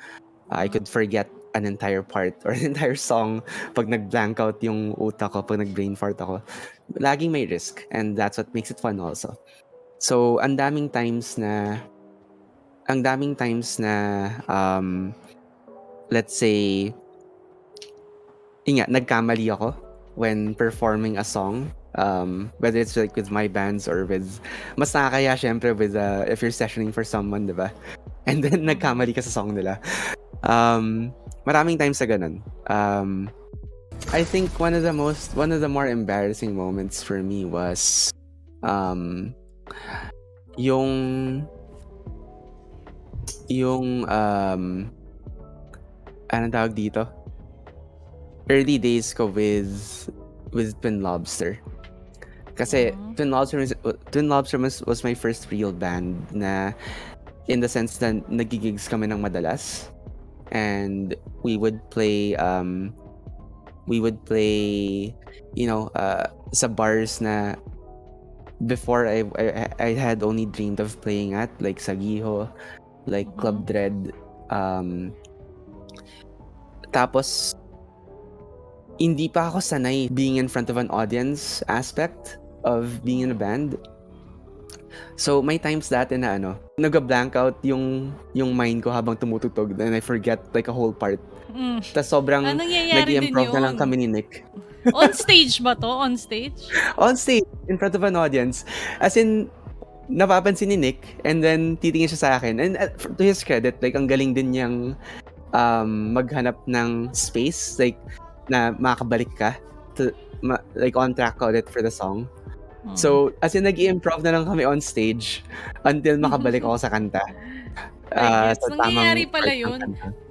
I could forget an entire part or an entire song pag nag-blank out yung utak ko, pag nag-brain fart ako. Laging may risk, and that's what makes it fun also. So, ang daming times na let's say, nagkamali ako when performing a song. Whether it's like with my bands or with, mas nakakaya syempre with if you're sessioning for someone, diba? And then nagkamali ka sa song nila. Maraming times sa ganun. I think one of the more embarrassing moments for me was yung anong tawag dito? Early days ko with Twin Lobster. Kasi Twin Lobster was my first real band na, in the sense na nagigigs kami ng madalas, and we would play sa bars na before I had only dreamed of playing at, like Sagiho, like Club Dread. Tapos hindi pa ako sanay being in front of an audience aspect of being in a band. So may times dati na nag-blank out yung mind ko habang tumutugtog, and I forget like a whole part. Tas sobrang nag-improv na lang kami ni Nick. On stage ba to? On stage? On stage, in front of an audience. As in, napapansin ni Nick, and then titingin siya sa akin. And to his credit, like, ang galing din niyang maghanap ng space, like, na makabalik ka, like, on track ka ulit for the song. So, as in, nag-i-improv na lang kami on stage until makabalik ako sa kanta. So, nangyayari pala yun.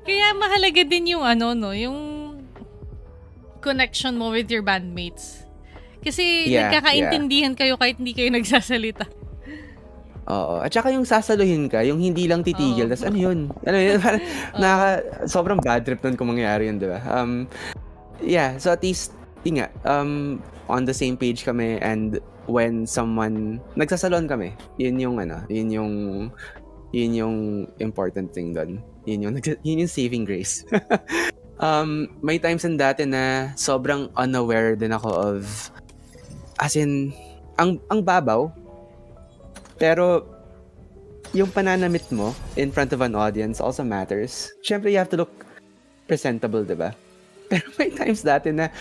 Kaya mahalaga din yung yung connection mo with your bandmates. Kasi nagkakaintindihan kayo kahit hindi kayo nagsasalita. Oo. At saka yung sasaluhin ka, yung hindi lang titigil. Tas ano yun? Parang sobrang bad trip nun kung mangyayari yun, di ba? So at least, on the same page kami, and when someone, nagsasalon kami, yun yung important thing doon. Yun yung saving grace. May times din dati na sobrang unaware din ako of, as in, ang babaw, pero yung pananamit mo in front of an audience also matters. Siyempre, you have to look presentable, diba? Pero may times dati na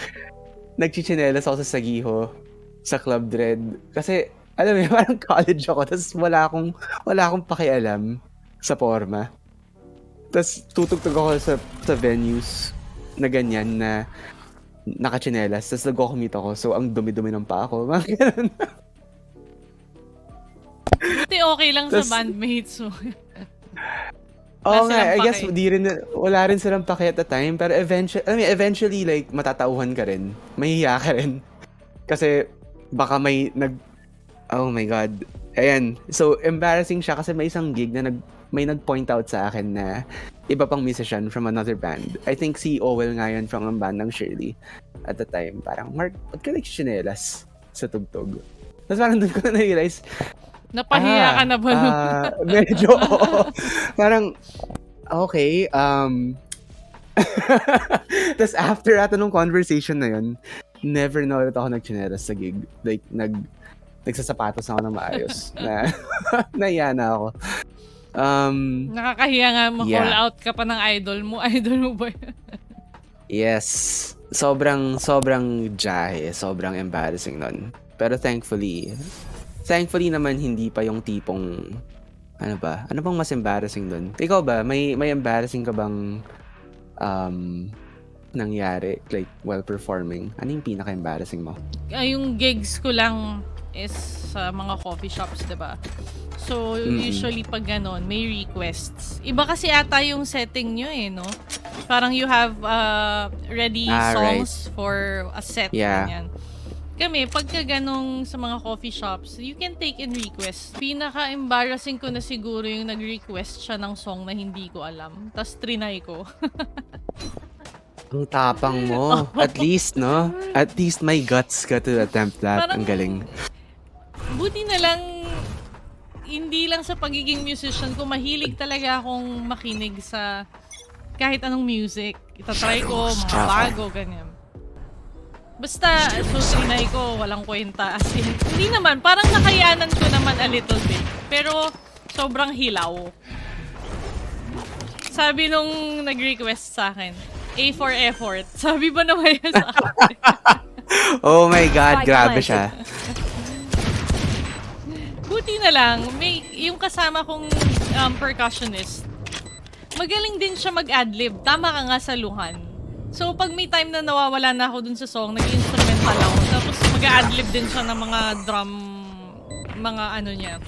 nagchichinelas ako sa Sagiho, sa Club Dread. Kasi, alam mo, parang college ako, tapos wala akong pakialam sa forma. Tapos tutugtog ako sa venues na ganyan na nakachinelas, tapos nag-commute ako, so ang dumi-dumi ng pa ako. Mga ganun. Buti okay lang sa bandmates mo. Oo nga, I guess wala rin silang pake at the time, pero eventually like matatauhan ka rin, mahihiya ka rin. Kasi baka oh my God. Ayan, so embarrassing siya kasi may isang gig na may nag-point out sa akin na iba pang musician from another band. I think si Owel nga yun from ang band ng Shirley at the time. Parang, Mark, ba't ka nagsichinelas sa tugtog? Tapos parang doon ko na-realize, napahiya ka na ba? Medyo, oo. Parang, okay. Tapos after nung conversation na yun, never na ulit ako nagchinelas sa gig. Like, nagsasapatos na ako ng maayos. Nahiya na ako. Nakakahiya nga ma-call out ka pa ng idol mo. Idol mo ba yun? Yes. Sobrang jahe. Sobrang embarrassing nun. Pero thankfully, thankfully naman hindi pa yung tipong ano ba? Ano bang mas embarrassing dun? Ikaw ba? May embarrassing ka bang nangyari like while performing? Ano yung pinaka-embarrassing mo? Yung gigs ko lang is sa mga coffee shops, diba? So, usually pag ganon, may requests. Iba kasi ata yung setting nyo no? Parang you have ready songs for a set. Yeah. Ganyan. Kami, pagka ganong sa mga coffee shops, you can take in requests. Pinaka-embarrassing ko na siguro yung nag-request siya ng song na hindi ko alam. Tapos trinay ko. Ang tapang mo. At least, no? At least may guts ka to attempt that. Parang, ang galing. Buti na lang, hindi lang sa pagiging musician ko, mahilig talaga akong makinig sa kahit anong music. Itatry ko, mga bago, ganyan. Basta, so trinay ko, walang kwenta. As in, hindi naman, parang nakayanan ko naman a little bit. Pero, sobrang hilaw. Sabi nung nag-request sa akin, A for effort. Sabi ba naman yan sa akin? Oh my God, Quite grabe nice. siya. Buti na lang, may, yung kasama kong percussionist, magaling din siya mag-adlib. Tama ka nga sa luhan. So, pag may time na nawawala na ako dun sa song, nag-instrumental ako. Tapos, mag-adlib din siya ng mga drum, mga ano niya.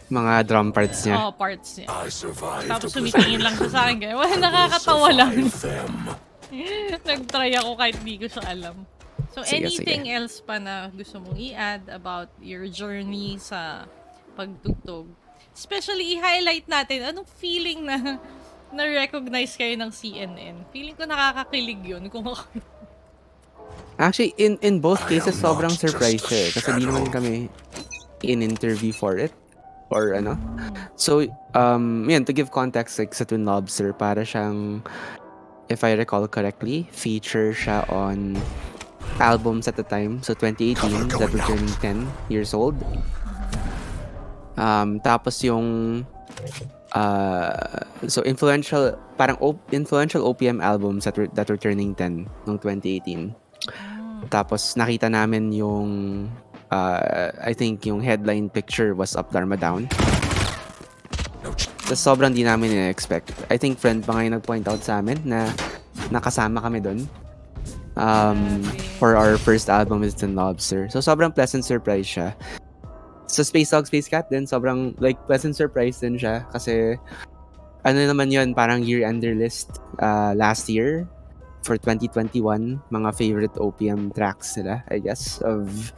Mga drum parts niya. Oh, parts niya. I survived Tapos, to sumitingin lang siya sa akin. Kaya, well, nakakatawa lang. them. Nag-try ako kahit di ko siya alam. So, Sige, anything else pa na gusto mong i-add about your journey sa pagtugtog? Especially, i-highlight natin, anong feeling na na-recognize kayo ng CNN? Feeling ko nakakakilig yun kung ako. Actually, in both cases, sobrang surprised siya kasi di naman kami in-interview for it. Or ano. So, yan, to give context, like sa Twin Lobster, para siyang, if I recall correctly, feature siya on albums at the time. So, 2018, that were turning 10 years old. Tapos yung so influential influential OPM albums that were turning 10 noong 2018. Tapos nakita namin yung I think yung headline picture was Up Dharma Down. Tapos sobrang di namin in-expect. I think friend pa ngayon nag-point out sa amin na nakasama kami doon. For our first album is Twin Lobster. So sobrang pleasant surprise siya. Sa Spacedog, Spacecat din, sobrang like pleasant surprise din siya kasi ano naman yun, parang year-ender list last year for 2021, mga favorite OPM tracks nila, I guess, of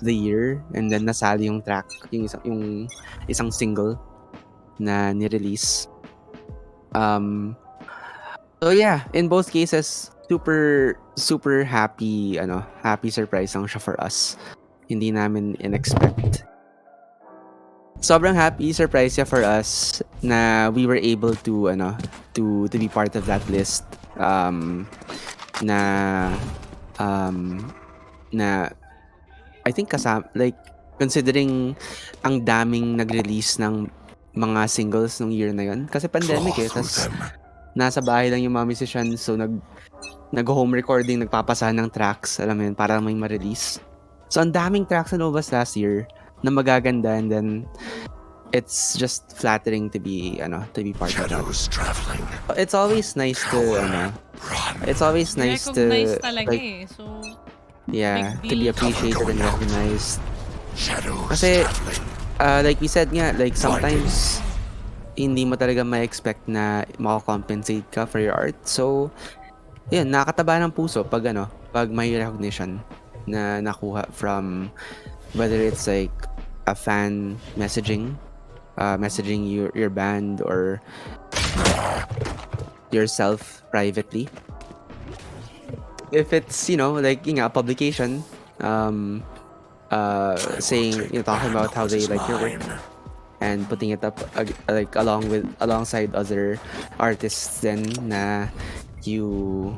the year. And then nasali yung track, yung isang single na ni-release. So yeah, in both cases, super happy surprise lang siya for us. Hindi namin in-expect. Sobrang happy surprise siya for us na we were able to to be part of that list na I think kasama, like considering ang daming nag-release ng mga singles nung year na yun kasi pandemic tas nasa bahay lang yung mga musicians, so nag-home recording, nagpapasahan ng tracks, alam mo yun, para may ma-release. So ang daming tracks na lumabas last year na magaganda, and then it's just flattering to be part of that. Traveling. It's always nice to it's always nice to Recognize talaga like, So, yeah, big to be deal. appreciated and recognized. Shadows Kasi traveling. like we said nga, like sometimes hindi mo talaga ma-expect na makakompensate ka for your art. So, yun, nakakataba ng puso pag may recognition na nakuha from whether it's like a fan messaging your band or yourself privately. If it's, like, a publication saying, talking about how they like your work and putting it up like alongside other artists then na you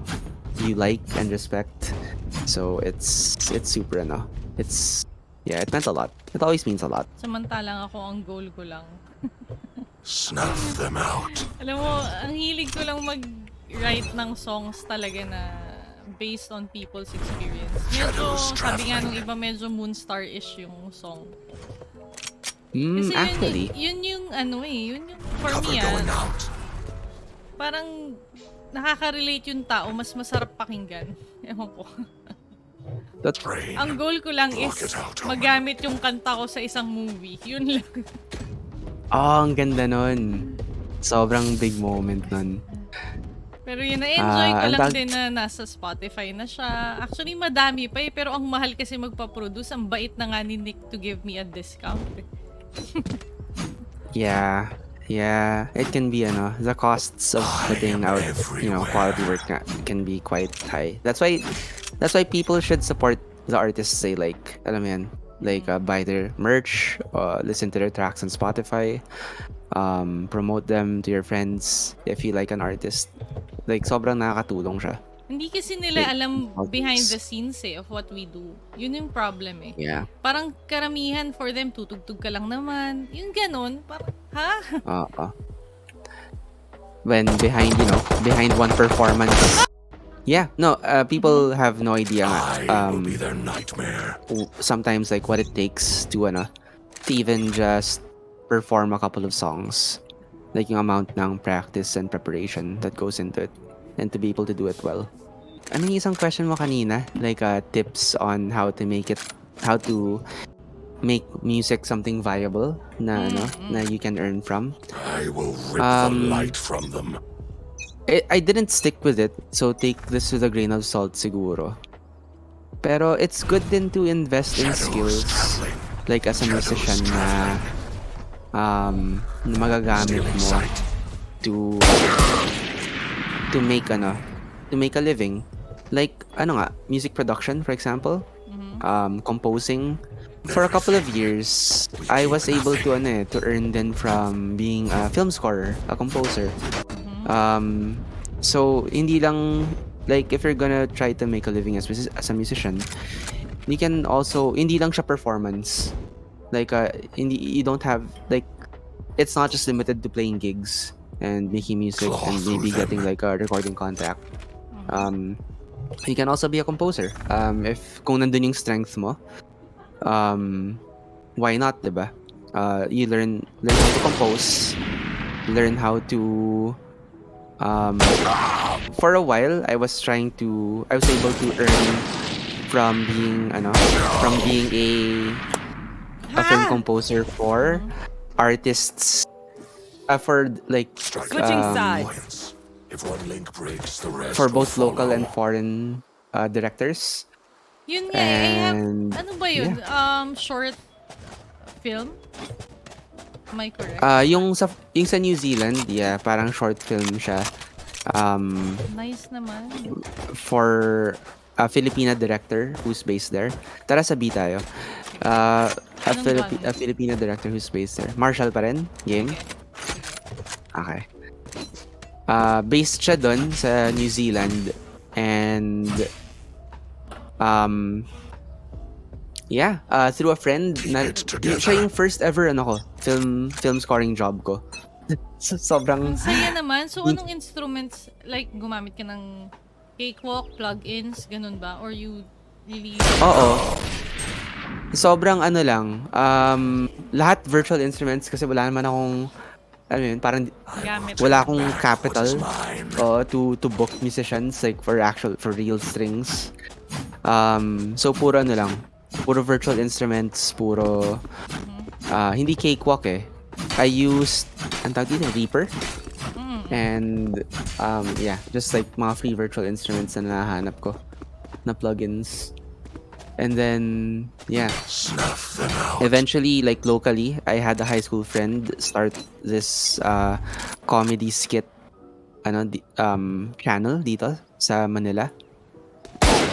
like and respect. So it's super it meant a lot. It always means a lot. samantalang ako, ang goal ko lang. Snuff them out. Alam mo, ang hilig ko lang mag-write ng songs talaga na based on people's experience. Medyo, sabi nga nung iba, medyo Moonstar-ish yung song. Kasi Actually, yun yung ano eh, yun yung, for Cover me going out. parang nakaka-relate yung tao, mas masarap pakinggan. Ewan ko. Brain. Ang goal ko lang is Block it out, Owen. magamit yung kanta ko sa isang movie. Yun lang. ang ganda nun. Sobrang big moment nun. Pero yun, na-enjoy ko ang lang tag- din na nasa Spotify na siya. Actually, madami pa eh. Pero ang mahal kasi magpa-produce. Ang bait na nga ni Nick to give me a discount eh. Yeah. It can be, the costs of putting out, quality work can be quite high. That's why people should support the artists they like. Alam mo yan? Like, buy their merch, listen to their tracks on Spotify, promote them to your friends if you like an artist. Like, sobrang nakakatulong siya. Hindi kasi nila Like, alam obvious. behind the scenes eh of what we do. Yun yung problem eh. Yeah. Parang karamihan for them, tutugtog ka lang naman. Yung ganon, parang, ha? When behind one performance. Yeah, no, people have no idea nga. I will be their nightmare. Sometimes like what it takes to even just perform a couple of songs. Like yung amount ng practice and preparation that goes into it. And to be able to do it well. Ano yung isang question mo kanina? Like tips on how to make music something viable na na you can earn from. I will rip the light from them. I didn't stick with it, so take this with a grain of salt siguro. Pero it's good din to invest in skills, traveling. like as a musician na magagamit Stealing mo sight. to make a living. Like music production for example, composing. For a couple of years, I was able to earn then from being a film scorer, a composer. So hindi lang like if you're gonna try to make a living as a musician, you can also hindi lang siya performance. Like you don't have like it's not just limited to playing gigs and making music and maybe getting like a recording contract. You can also be a composer. If kung nandun yung strength mo, why not, diba? You learn how to compose, learn how to for a while I was able to earn from being a film composer for artists for like Switching sides. Alliance. If one link breaks, the rest for will both local follow. and foreign directors. Yun nga, I have, And ano ba yun? Short film? Am I correct? yung sa New Zealand, yeah, parang short film siya. Nice naman. For a Filipina director who's based there. Tara sabi tayo. A Filipina director who's based there. Marshall pa rin? Game? Okay. Based siya dun sa New Zealand. And through a friend na siya yung first ever film scoring job ko. Sobrang Ang saya naman. So, anong instruments, like, gumamit ka ng cakewalk, plugins, ganun ba? Or you really... Oo. Sobrang lang. Lahat virtual instruments kasi wala naman akong parang Gamit. wala akong capital to book musicians like for real strings. So puro puro virtual instruments, puro hindi cakewalk eh. I used Reaper. And just like mga free virtual instruments na nahanap ko na plugins. And then Snuff them out. eventually like locally, I had a high school friend start this comedy skit channel dito sa Manila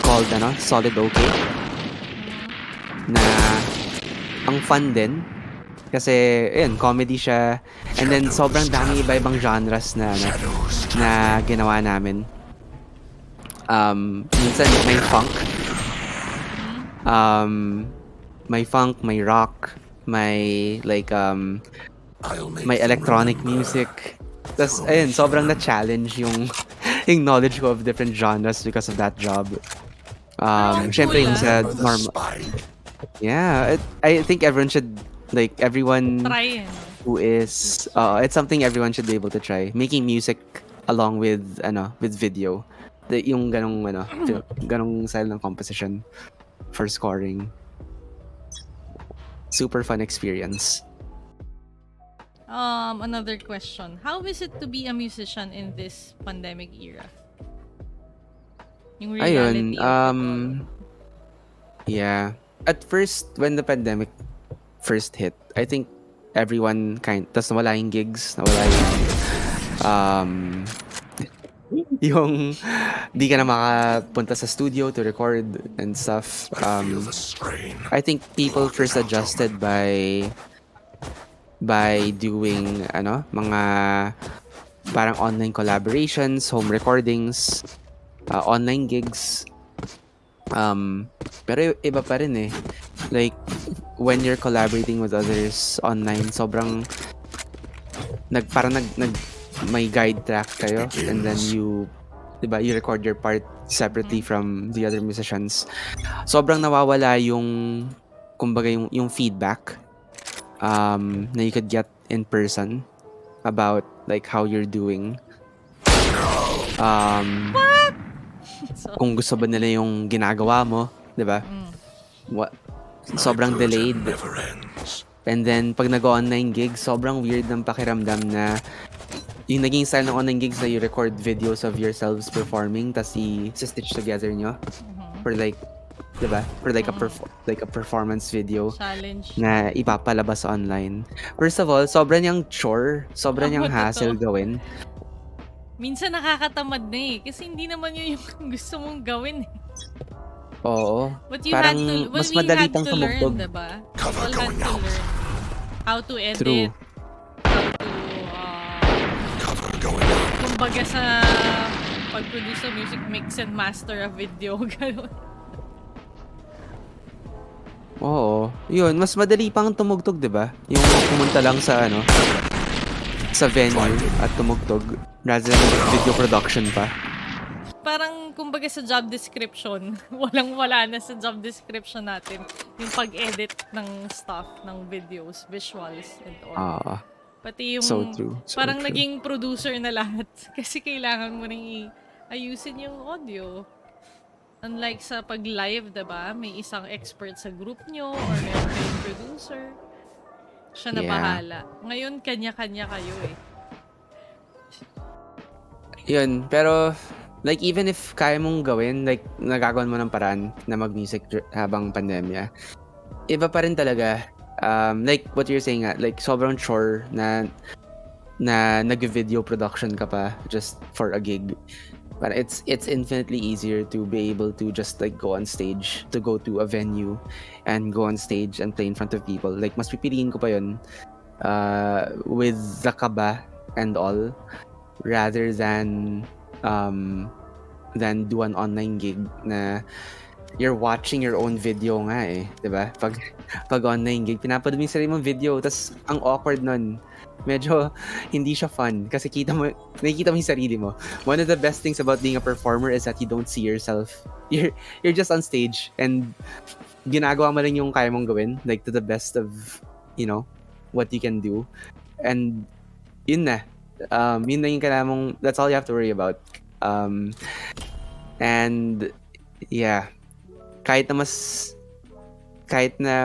called Solid Okay. Na ang fun din kasi comedy siya, and then sobrang dami iba-ibang genres na ginawa namin. Minsan may funk, may rock, may like I'll make may them electronic remember. music. Tas sobrang na-challenge yung yung knowledge ko of different genres because of that job. Ang Syempre cool, yung sa Remember the normal. spike. Yeah, I think everyone should, like, everyone Try eh. who is, it's something everyone should be able to try. Making music along with, with video. Yung ganong style ng composition for scoring. Super fun experience. Another question. How is it to be a musician in this pandemic era? Yung reality Ayun, of it all. yeah. At first, when the pandemic first hit, I think everyone tas nawala yung gigs, nawala yung di ka na makapunta sa studio to record and stuff. I feel the strain. I think people first adjusted by doing mga parang online collaborations, home recordings, online gigs. Pero iba pa rin eh. Like when you're collaborating with others online, sobrang parang may guide track kayo, and then you record your part separately from the other musicians. Sobrang nawawala yung kumbaga yung feedback na you could get in person about like how you're doing. Kung gusto ba nila yung ginagawa mo, 'di ba? Sobrang delayed. Never ends. And then pag nag-online gigs, sobrang weird ng pakiramdam na yung naging style ng online gigs na you record videos of yourselves performing tas i-stitch together nyo for like, 'di ba? For like a performance video Challenge. na ipapalabas online. First of all, sobrang niyang chore, sobrang niyang Totoo. hassle gawin. Minsan nakakatamad na eh. Kasi hindi naman yun yung gusto mong gawin eh. Oo. But you Parang had to, mas we madali had pang to learn, tumugtog. diba? Cover All had going to out. learn how to edit, True. how to, Cover going out. kumbaga sa pag-produce ng music, mix and master a video, gano'n. Oo. Yun, mas madali pang tumugtog, 'di ba? Yung pumunta lang sa sa venue at tumugtog rather than video production pa. Parang, kumbaga sa job description, walang-wala na sa job description natin yung pag-edit ng stuff, ng videos, visuals, and all. Pati yung, So true. So parang true. naging producer na lahat. Kasi kailangan mo rin ayusin yung audio. Unlike sa pag-live, diba? May isang expert sa group nyo or meron kayong producer. Siya na Yeah. bahala. Ngayon, kanya-kanya kayo eh. Yun, pero like even if kaya mong gawin, like nagagawan mo ng paraan na mag-music habang pandemya, iba pa rin talaga. Like what you're saying nga, like sobrang chore na nag-video production ka pa just for a gig. But it's infinitely easier to be able to just like go on stage, to go to a venue and go on stage and play in front of people. Like mas pipiliin ko pa yun with the kaba and all rather than do an online gig na you're watching your own video nga eh, 'di ba? Pag online gig, pinapanood mo yung sarili mong video, tas ang awkward nun. Medyo hindi siya fun kasi nakikita mo yung sarili mo. One of the best things about being a performer is that you don't see yourself. You're just on stage and ginagawa mo lang yung kaya mong gawin, like to the best of, what you can do. And yun na. Yun na yung kailangan mong, that's all you have to worry about. And yeah, kahit na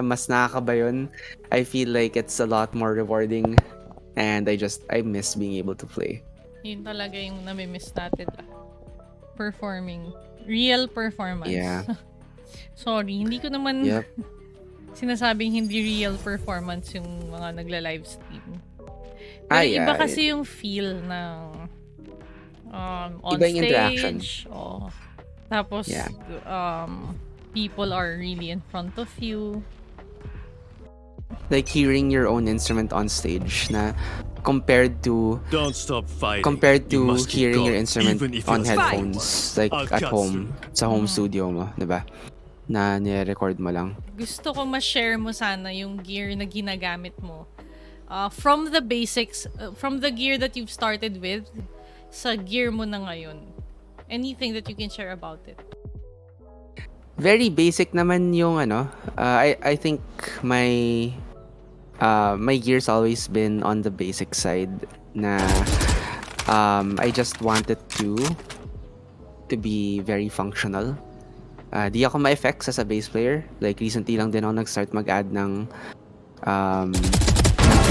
mas nakakaba yun, I feel like it's a lot more rewarding and I miss being able to play. Yun talaga yung nami-miss natin. Performing. Real performance. Yeah. Sorry, hindi ko naman Yep. sinasabing hindi real performance yung mga nagla-livestream. Pero iba kasi yung feel ng on Iba yung interaction. stage. Tapos, Yeah. people are really in front of you. Like hearing your own instrument on stage na compared to Don't stop fighting. compared You to must keep hearing your going, instrument even if on you're headphones, like I'll at cut home, sa home studio mo, 'di ba? Na ni-record mo lang. Gusto ko ma-share mo sana yung gear na ginagamit mo. From the basics, from the gear that you've started with, sa gear mo na ngayon. Anything that you can share about it. Very basic naman yung I think my my gear's always been on the basic side na I just wanted to be very functional. Di ako ma-effects as a bass player. Like recently lang din ako nag-start mag-add ng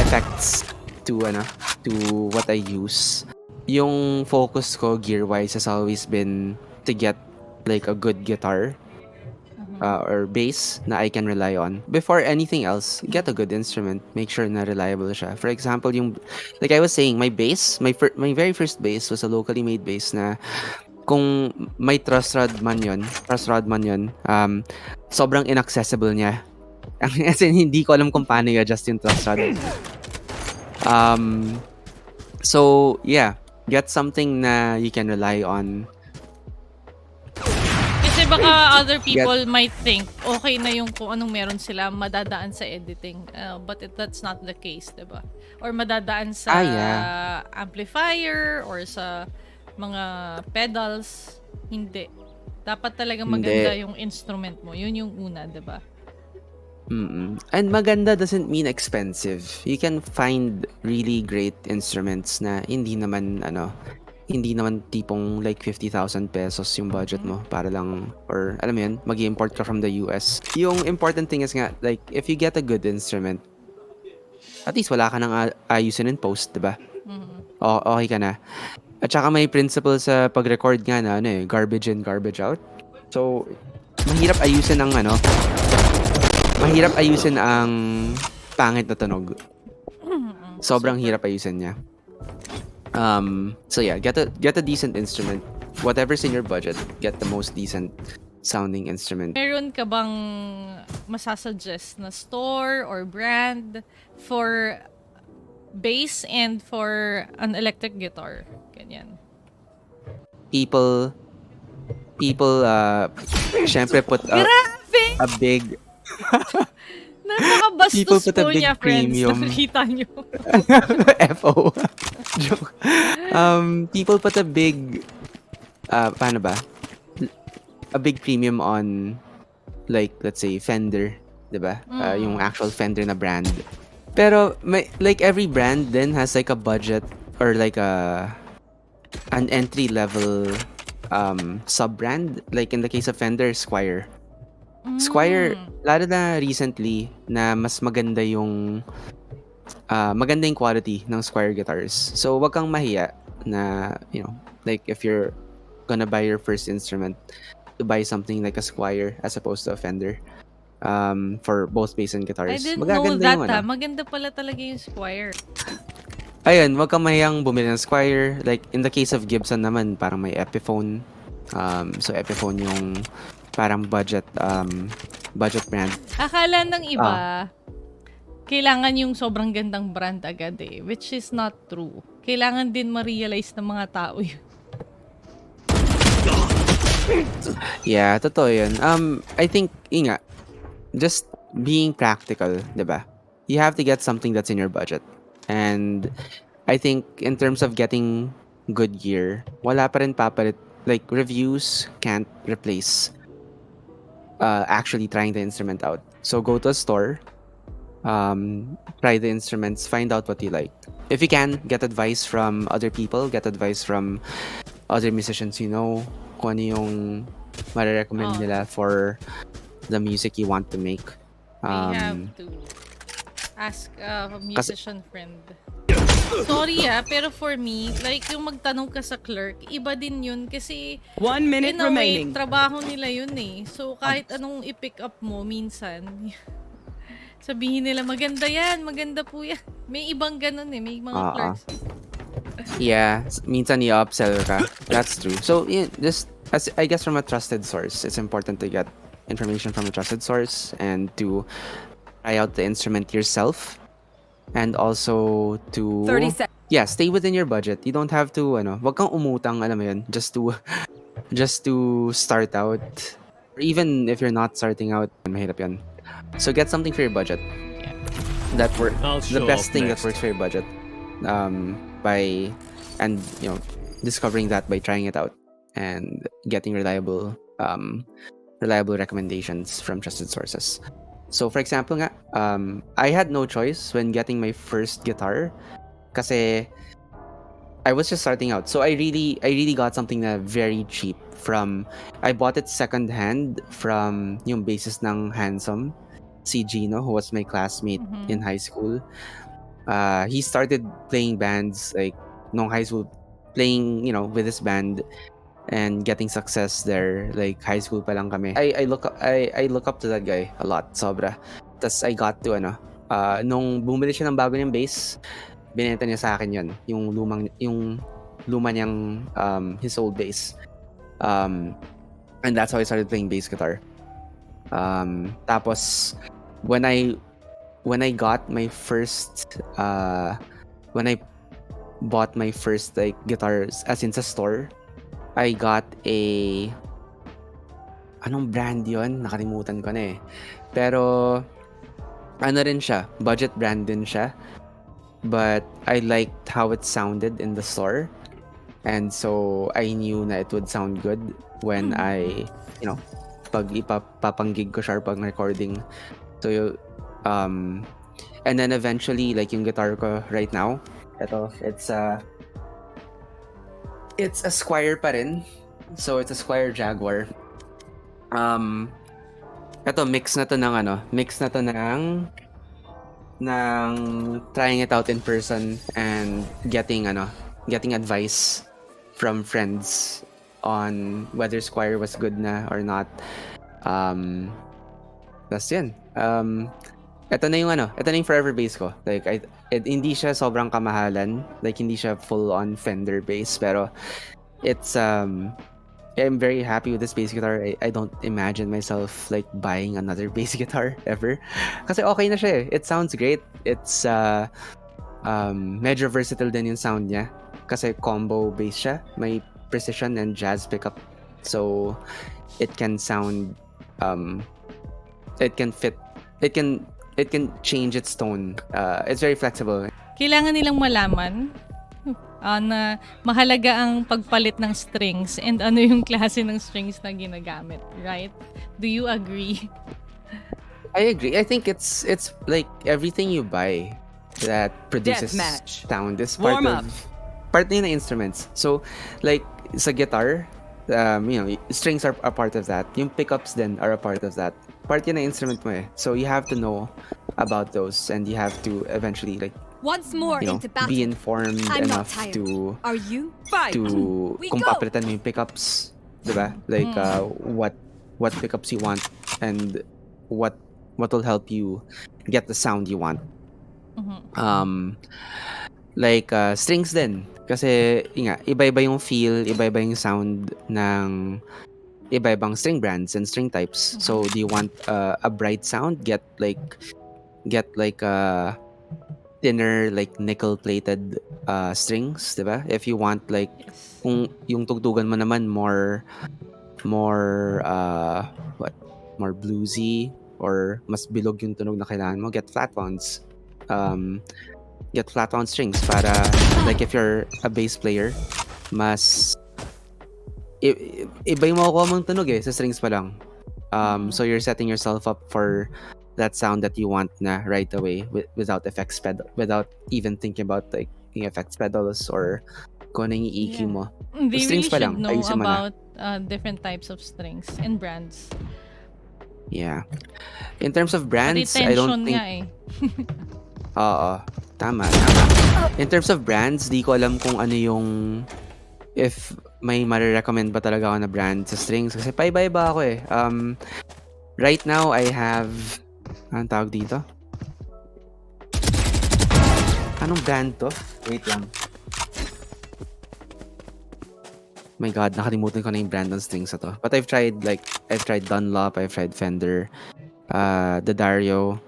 effects to what I use. Yung focus ko gear-wise has always been to get like a good guitar or bass na I can rely on. Before anything else, get a good instrument. Make sure na reliable siya. For example, like I was saying, my bass, my very first bass was a locally made bass na kung may truss rod man yun, sobrang inaccessible niya. As in, hindi ko alam kung paano i-adjust yung truss rod. So, yeah. Get something na you can rely on. Kasi baka other people might think okay na yung kung anong meron sila madadaan sa editing. But that's not the case, diba? Or madadaan sa amplifier or sa mga pedals. Hindi. Dapat talaga maganda yung instrument mo. Yun yung una, diba? And maganda doesn't mean expensive. You can find really great instruments na hindi naman tipong like 50,000 pesos yung budget mo para lang, or alam mo yun, mag-import ka from the US. Yung important thing is nga, like, if you get a good instrument, at least wala ka nang ayusin in post, diba? Okay ka na. At saka may principle sa pag-record nga na garbage in, garbage out. So, mahirap ayusin ang pangit na tunog. Sobrang hirap ayusin niya. So yeah, get a decent instrument. Whatever's in your budget, get the most decent sounding instrument. Meron ka bang masasuggest na store or brand for bass and for an electric guitar? Ganyan. People syempre put a big Napaka-bastos put a po big niya, friends. premium. Nakikita nyo. FO. Joke. People put a big paano ba? A big premium on, like, let's say Fender, 'di ba? Yung actual Fender na brand. Pero like every brand then has like a budget or like an entry level sub-brand. Like in the case of Fender, Squier. Squier, lalo na recently na mas maganda yung quality ng Squier guitars. So wag kang mahiya na, like if you're gonna buy your first instrument, to buy something like a Squier as opposed to a Fender. For both bass and guitars. I didn't know that, Maganda pala talaga yung Squier. Ayun, wag kang mahiyang bumili ng Squier. Like, in the case of Gibson naman, parang may Epiphone. So, Epiphone yung parang budget brand. Akala ng iba, kailangan yung sobrang gandang brand agad which is not true. Kailangan din ma-realize ng mga tao yun. Yeah, totoo yun. I think, just being practical, diba? You have to get something that's in your budget. And I think in terms of getting good gear, wala pa rin papalit. Like, reviews can't replace actually trying the instrument out. So go to a store, try the instruments, find out what you like. If you can, get advice from other people, get advice from other musicians kung ano yung marirecommend nila for the music you want to make. I have to ask a musician friend. Sorry pero for me, like yung magtanong ka sa clerk, iba din yun kasi 1 minute in a way, remaining. trabaho nila yun So kahit anong i-pick up mo minsan, sabihin nila maganda yan, maganda po yan. May ibang ganun may mga clerks. Yeah, minsan i-upsell ka. That's true. So, just I guess from a trusted source, it's important to get information from a trusted source and to try out the instrument yourself. And also to 30 seconds. Yeah, stay within your budget. You don't have to wag kang umutang, alam mo yun, just to start out. Or even if you're not starting out, mahirap yan. So get something for your budget. That work the best thing that works for your budget. By discovering that by trying it out. and getting reliable recommendations from trusted sources. So for example nga, I had no choice when getting my first guitar kasi I was just starting out. So I really got something na very cheap I bought it second hand from yung bassist ng Handsome, si Gino, who was my classmate in high school. He started playing bands like nung high school, playing, with his band and getting success there, like high school pa lang kami. I look up to that guy a lot, sobra. Tas I got to nung bumili siya ng bago niyang bass, binenta niya sa akin 'yon, yung luma niyang his old bass. And that's how I started playing bass guitar. Tapos when I got my first when I bought my first like guitars as in sa store, I got anong brand yon? Nakalimutan ko na eh. Pero ano rin siya, budget brand din siya. But I liked how it sounded in the store. And so I knew na it would sound good when I, pag ipapanggig ko siya or pag recording. So and then eventually like yung guitar ko right now, it's a Squier pa rin. So it's a Squier Jaguar. Mix na to ng trying it out in person and getting advice from friends on whether Squier was good na or not. That's yan. Ito na yung forever bass ko. Like hindi siya sobrang kamahalan, like hindi siya full on Fender bass, pero it's I'm very happy with this bass guitar. I don't imagine myself like buying another bass guitar ever. Kasi okay na siya eh. It sounds great. It's medyo versatile din yung sound niya. Kasi combo bass siya. May precision and jazz pickup. So it can sound it can change its tone. It's very flexible. Kailangan nilang malaman na mahalaga ang pagpalit ng strings and ano yung klase ng strings na ginagamit, right? Do you agree? I agree. I think it's like everything you buy that produces Deathmatch. sound is Warm up. part ng instruments. So like sa guitar, strings are a part of that. Yung pickups then are a part of that. Part yun ng instrument mo eh. So you have to know about those and you have to eventually like Once more into battle. be informed I'm not enough tired. to Are you? Fight. We kung go. papalitan mo yung pickups, diba? Like what pickups you want and what will help you get the sound you want. Like strings din kasi iba-iba yung feel, iba-iba yung sound ng iba-ibang string brands and string types. So do you want a bright sound? Get like thinner like nickel plated strings, diba? If you want like kung yung tugtugan mo naman more more bluesy or mas bilog yung tunog na kailangan mo, get flat ones. Get flat wound strings para like if you're a bass player, mas iba yung makukuha mong tunog eh sa strings pa lang. So you're setting yourself up for that sound that you want na right away without effects pedal, without even thinking about like yung effects pedals or kung ano yung EQ mo. They Strings really pa should lang, know ayusin mo na. about different types of strings and brands. Yeah. In terms of brands, Retention I don't think nga eh. Oo, tama. In terms of brands, di ko alam kung ano yung if may marirecommend ba talaga ako na brand sa strings kasi paiba-iba ako eh. Right now I have anong tawag dito? Anong brand to? Wait lang. My God, nakalimutan ko na yung brand ng strings na to. But I've tried Dunlop, I've tried Fender, the Dario,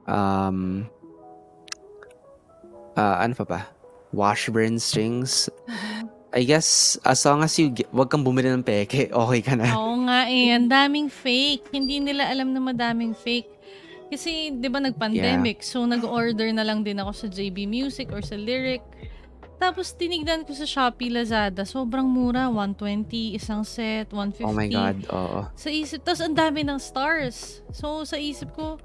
ano pa ba? Washburn strings. I guess, as long as wag kang bumili ng peke, okay ka na. Oo nga eh, ang daming fake. Hindi nila alam na madaming fake. Kasi, di ba nag-pandemic, so nag-order na lang din ako sa JB Music or sa Lyric. Tapos tinignan ko sa Shopee, Lazada, sobrang mura, 120 isang set, 150. Oh my God, oo. Sa isip, tapos ang dami ng stars. So sa isip ko,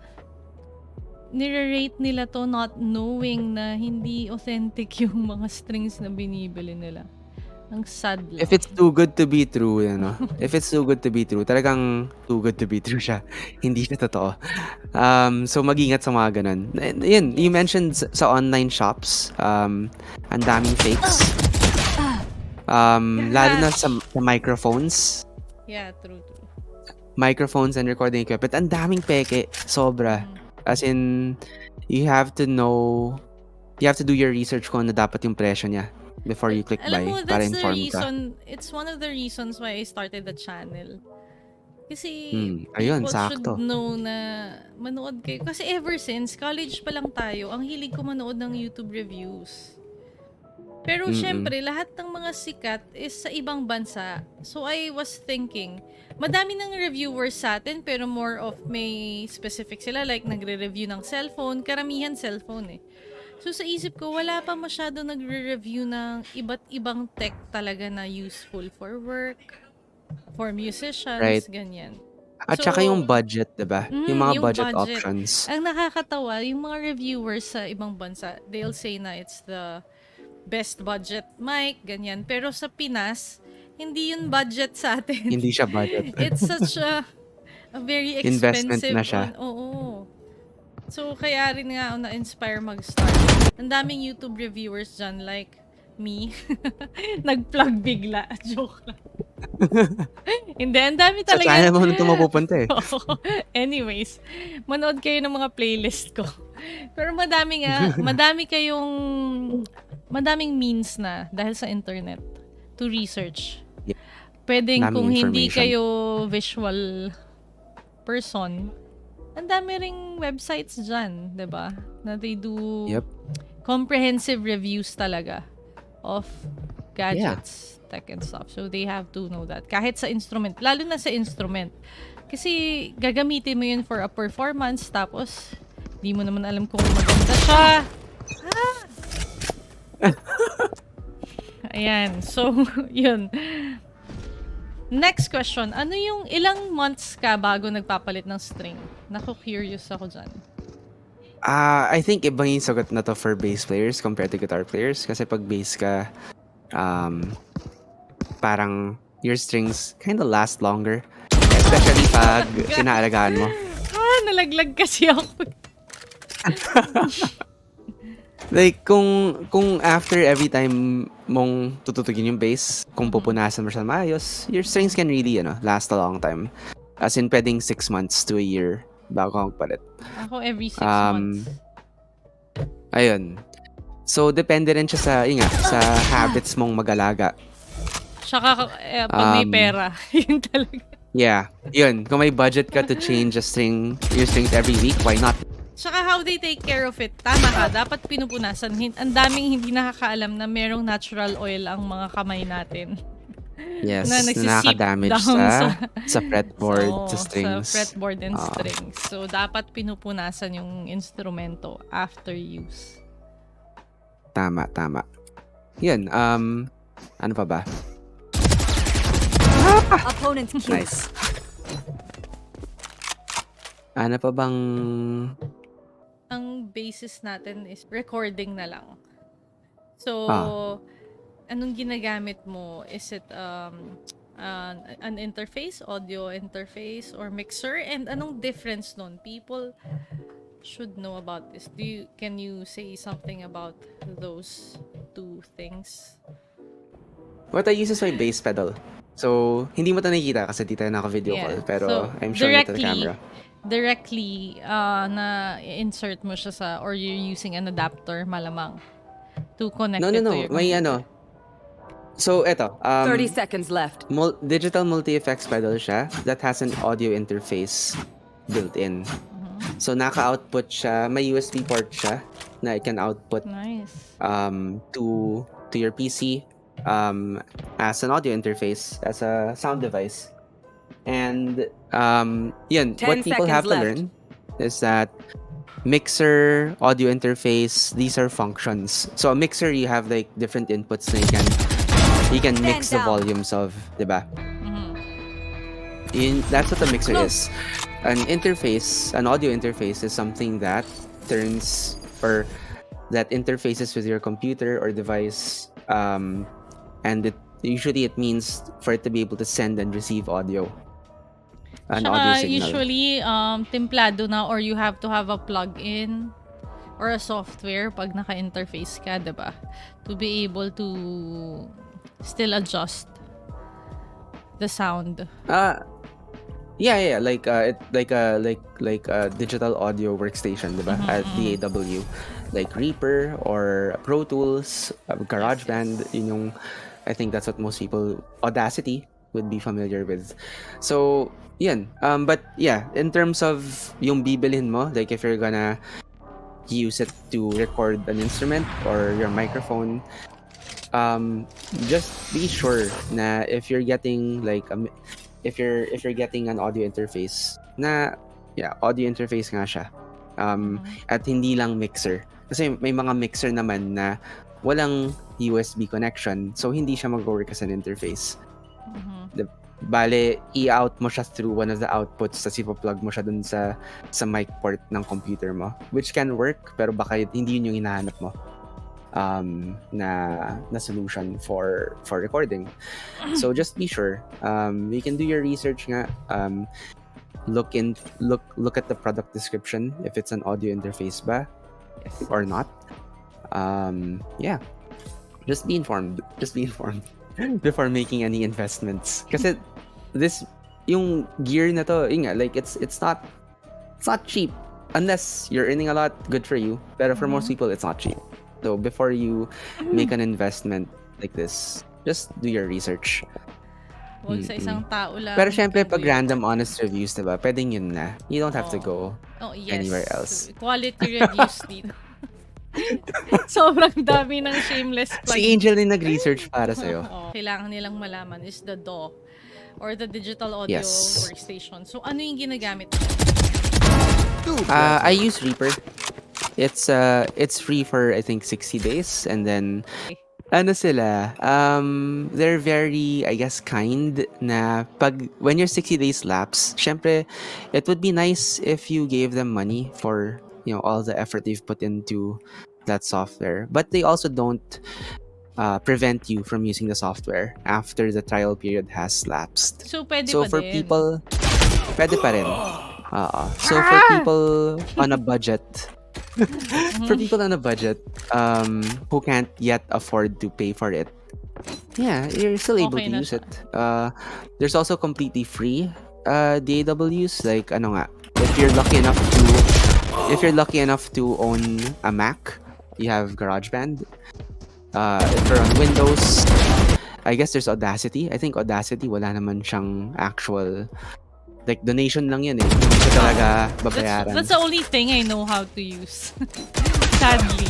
nire-rate nila to not knowing na hindi authentic yung mga strings na binibili nila. Ang sad lang. If it's too good to be true, ano? If it's too good to be true, talagang too good to be true siya. Hindi siya totoo. So mag-ingat sa mga ganun. Yun, you mentioned sa online shops, ang daming fakes. Lalo na sa microphones. Yeah, true. Microphones and recording equipment. Ang daming peke. Sobra. As in, you have to do your research kung ano dapat yung presyo niya before you click buy Alam mo, para that's the inform ka. reason, it's one of the reasons why I started the channel. Kasi Ayun, people sakto. should know na manood kayo. Kasi ever since, college pa lang tayo, ang hilig ko manood ng YouTube reviews. Pero syempre, lahat ng mga sikat is sa ibang bansa. So I was thinking, madami ng reviewers sa atin, pero more of may specific sila. Like, nagre-review ng cellphone. Karamihan cellphone eh. So sa isip ko, wala pa masyado nagre-review ng iba't ibang tech talaga na useful for work, for musicians, Right. ganyan. At saka yung budget, diba? Yung mga yung budget budget. options. Ang nakakatawa, yung mga reviewers sa ibang bansa, they'll say na it's the best budget mic, ganyan. Pero sa Pinas, hindi yun budget sa atin. Hindi siya budget. It's such a very Investment expensive na siya. Oo. So, kaya rin nga ako na-inspire mag-start. Ang daming YouTube reviewers dyan, like me. Nag-plug bigla. Joke lang. Hindi, ang dami Sa talaga. channel mo nito mapupunta eh. Oo. Anyways, manood kayo ng mga playlist ko. Pero madaming means na dahil sa internet to research. Yep. Pwedeng Daming kung hindi information. kayo visual person, ang dami ring websites dyan, 'di ba? Na they do Yep. comprehensive reviews talaga of gadgets, tech and stuff. So they have to know that. Kahit sa instrument, lalo na sa instrument. Kasi gagamitin mo yun for a performance, tapos di mo naman alam kung maganda siya. Ayan. So, yun. Next question. Ano yung ilang months ka bago nagpapalit ng string? Naku-curious ako dyan. I think iba yung sagot na to for bass players compared to guitar players. Kasi pag bass ka, parang your strings kind of last longer. Especially pag pinaalagaan mo. Nalaglag kasi ako. Like, kung after every time mong tututugin yung bass, kung pupunasan mo siya maayos, your strings can really, last a long time. As in, pwedeng 6 months to a year bago kang palit. Ako every 6 months. Ayun. So, depende rin siya sa habits mong mag-alaga. Tsaka pag may pera. Yun talaga. Yeah. Yun. Kung may budget ka to change your strings every week, why not? Tsaka how they take care of it. Tama ka, dapat pinupunasan. Ang daming hindi nakakaalam na merong natural oil ang mga kamay natin. Yes, Na na nagsisip nakaka-damage down sa fretboard, So, sa strings. Sa fretboard and strings. So, dapat pinupunasan yung instrumento after use. Tama. Yun, ano pa ba? Opponent killed. Nice. Ano pa bang... Ang basis natin is recording na lang. So, anong ginagamit mo? Is it an interface, audio interface, or mixer? And anong difference nun? People should know about this. Can you say something about those two things? What I use is my bass pedal. So, hindi mo ito nakikita kasi di tayo naka-video call. Pero, So, I'm showing it to the camera. Directly, na insert mo siya sa, or you're using an adapter, malamang, to connect No. it to your May computer. So, eto. 30 seconds left. Digital multi-effects pedal siya that has an audio interface built in. So, naka-output siya. May USB port siya na it can output Nice. to your PC as an audio interface, as a sound device. And yun, 10 what people have seconds to learn is that mixer, audio interface, these are functions. So a mixer, you have like different inputs na you can mix the down. volumes of, diba? That's what a mixer is. An interface, an audio interface is something that turns or that interfaces with your computer or device, and usually it means for it to be able to send and receive audio. An audio Tsaka signal. usually, templado na or you have to have a plug-in or a software pag naka-interface ka, diba? To be able to still adjust the sound. Yeah, like a digital audio workstation, diba? At DAW, like Reaper or Pro Tools, GarageBand, yun yung, I think that's what most people, Audacity, would be familiar with. So, yan. But yeah, in terms of yung bibilhin mo, like if you're gonna use it to record an instrument or your microphone, just be sure na if you're getting like if you're getting an audio interface na audio interface nga siya, at hindi lang mixer, kasi may mga mixer naman na walang USB connection, so hindi siya mag-work as an interface. Bale, i-out mo siya through one of the outputs, tapos ipa-plug mo siya dun sa mic port ng computer mo, which can work, pero baka hindi yun yung hinahanap mo na solution for recording. So just be sure. You can do your research nga. Look at the product description if it's an audio interface ba or not. Yeah. Just be informed before making any investments. Kasi yung gear na to, like it's not cheap unless you're earning a lot. Good for you. Pero for most people, it's not cheap. So before you make an investment like this, just do your research. Huwag sa isang tao lang. Pero syempre, pag random honest reviews, diba? Pwedeng yun na. You don't have to go anywhere else. Quality reviews dito. Sobrang dami ng shameless plug. Si Angel din nag-research para sa'yo. Kailangan nilang malaman is the DAW or the digital audio workstation. So ano yung ginagamit mo? I use Reaper. It's free for I think 60 days, and then ano sila, they're very, I guess, kind na when your 60 days lapse, syempre it would be nice if you gave them money for all the effort they've put into that software, but they also don't prevent you from using the software after the trial period has lapsed. So pwede So pa for din. people, pwede pa rin. So for people on a budget, who can't yet afford to pay for it, yeah, you're still able Okay to na use siya. it. There's also completely free DAWs, like ano nga, if you're lucky enough to own a Mac, you have GarageBand. If you're on Windows, I guess there's Audacity. I think Audacity wala naman siyang actual, like, donation lang yun eh. Hindi siya talaga babayaran. That's the only thing I know how to use. Sadly.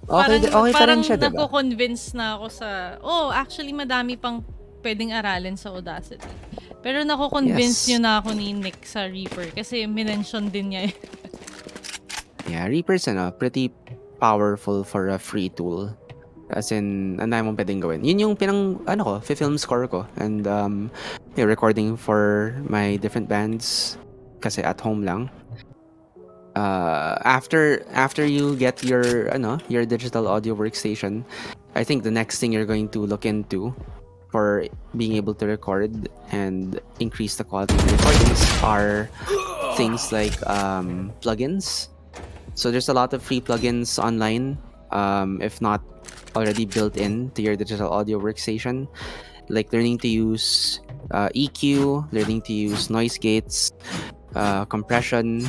Okay pa rin parang siya, diba? nako-convince na ako sa, actually madami pang pwedeng aralin sa Audacity. Pero nako-convince Yes. nyo na ako ni Nick sa Reaper kasi minention din niya. Yeah, Reaper's pretty powerful for a free tool. As in, ang dami mong pwedeng gawin. Yun yung film score ko. And recording for my different bands. Kasi at home lang. After you get your digital audio workstation, I think the next thing you're going to look into for being able to record and increase the quality of the recordings are things like plugins. So there's a lot of free plugins online, if not already built in to your digital audio workstation, like learning to use EQ, learning to use noise gates, compression.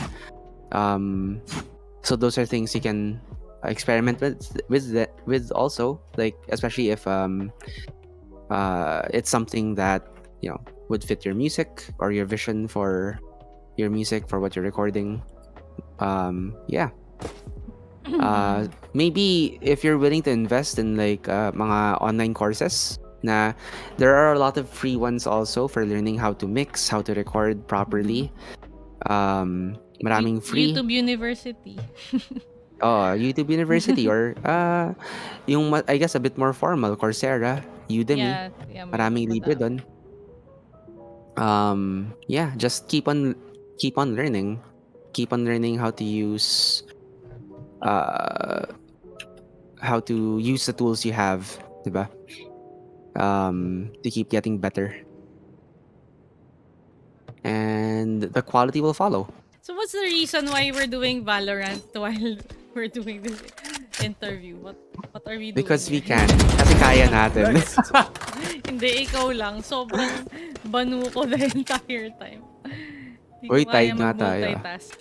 So those are things you can experiment with also, like especially if it's something that would fit your music or your vision for your music for what you're recording. Maybe if you're willing to invest in like mga online courses, na there are a lot of free ones also for learning how to mix, how to record properly. Maraming free. YouTube University. YouTube University or I guess a bit more formal, Coursera, Udemy. Yeah, Maraming libre madami. doon. Yeah, just keep on learning. Keep on learning how to use the tools you have, diba? To keep getting better. And the quality will follow. So what's the reason why we're doing Valorant while we're doing this interview? What are we doing? Because we here? can. Kasi kaya natin. Hindi, ikaw lang. Sobrang banu ko the entire time. Hindi Uy, ko kaya tied nga tayo. mag-multitask.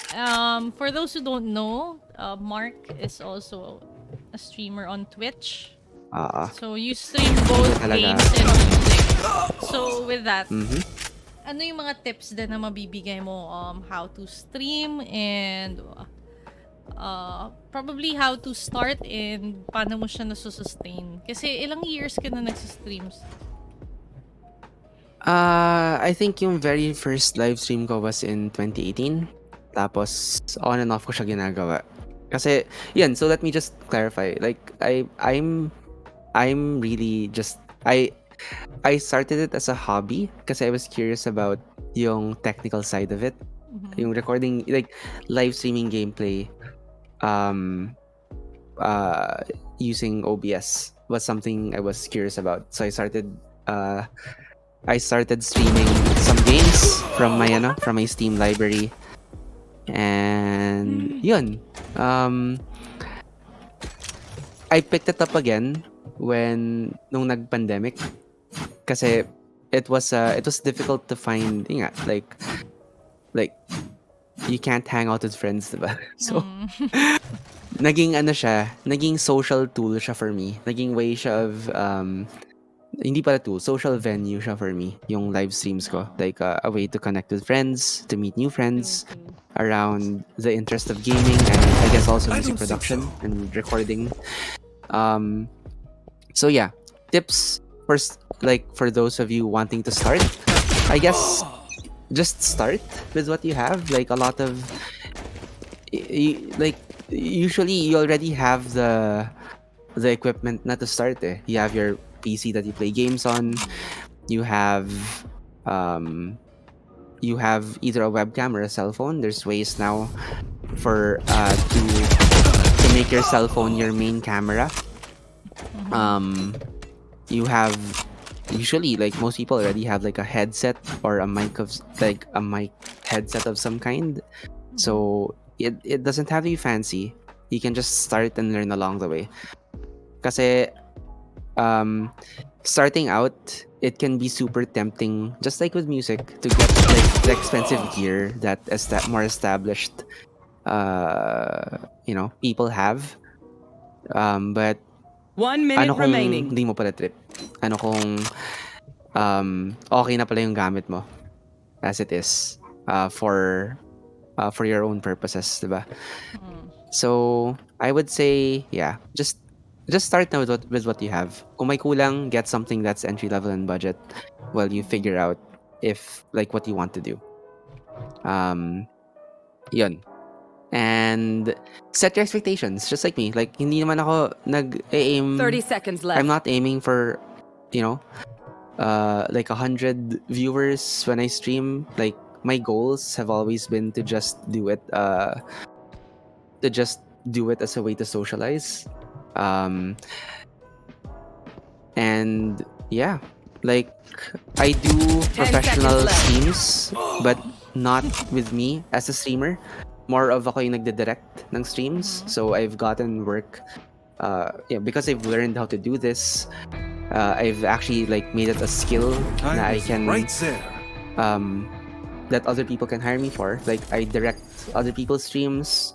For those who don't know, Mark is also a streamer on Twitch. So you stream both Talaga. games and music. So with that, Mhm. ano yung mga tips din na mabibigay mo how to stream and probably how to start and paano mo siya nasusustain? Kasi ilang years ka na nagsistreams? I think yung very first live stream ko was in 2018. Tapos on and off ko siya ginagawa. Kasi yan, so let me just clarify. Like I'm really just I started it as a hobby kasi I was curious about yung technical side of it. Yung recording, like live streaming gameplay using OBS was something I was curious about. So I started streaming some games from my Steam library. And yun. I picked it up again nung nag-pandemic. Kasi it was difficult to find like you can't hang out with friends, diba? So naging social tool siya for me. Naging way siya of hindi pala tool, social venue siya for me, yung live streams ko. Like a way to connect with friends, to meet new friends around the interest of gaming and I guess also music production and recording. So yeah, tips first, like for those of you wanting to start, I guess just start with what you have. Like a lot of usually you already have the equipment na to start You have your PC that you play games on. You have either a webcam or a cell phone. There's ways now for to make your cell phone your main camera. You have usually, like most people already have like a headset or a mic headset of some kind. So it doesn't have to be fancy. You can just start and learn along the way. Kasi starting out, it can be super tempting, just like with music, to get like the expensive gear that more established people have. But 1 minute kung remaining. hindi mo pala trip? Ano kung okay na pala yung gamit mo as it is for your own purposes, diba? So I would say, yeah, just start now with what you have. Kung may kulang, get something that's entry level and budget while you figure out if like what you want to do. Yun. And set your expectations, just like me. Like hindi naman ako nag-aim. 30 seconds left. I'm not aiming for, like 100 viewers when I stream. Like my goals have always been to just do it as a way to socialize. And yeah, like I do professional streams, but not with me as a streamer. More of ako yung nagde-direct ng streams. So I've gotten work because I've learned how to do this. I've actually like made it a skill that I can that other people can hire me for. Like I direct other people's streams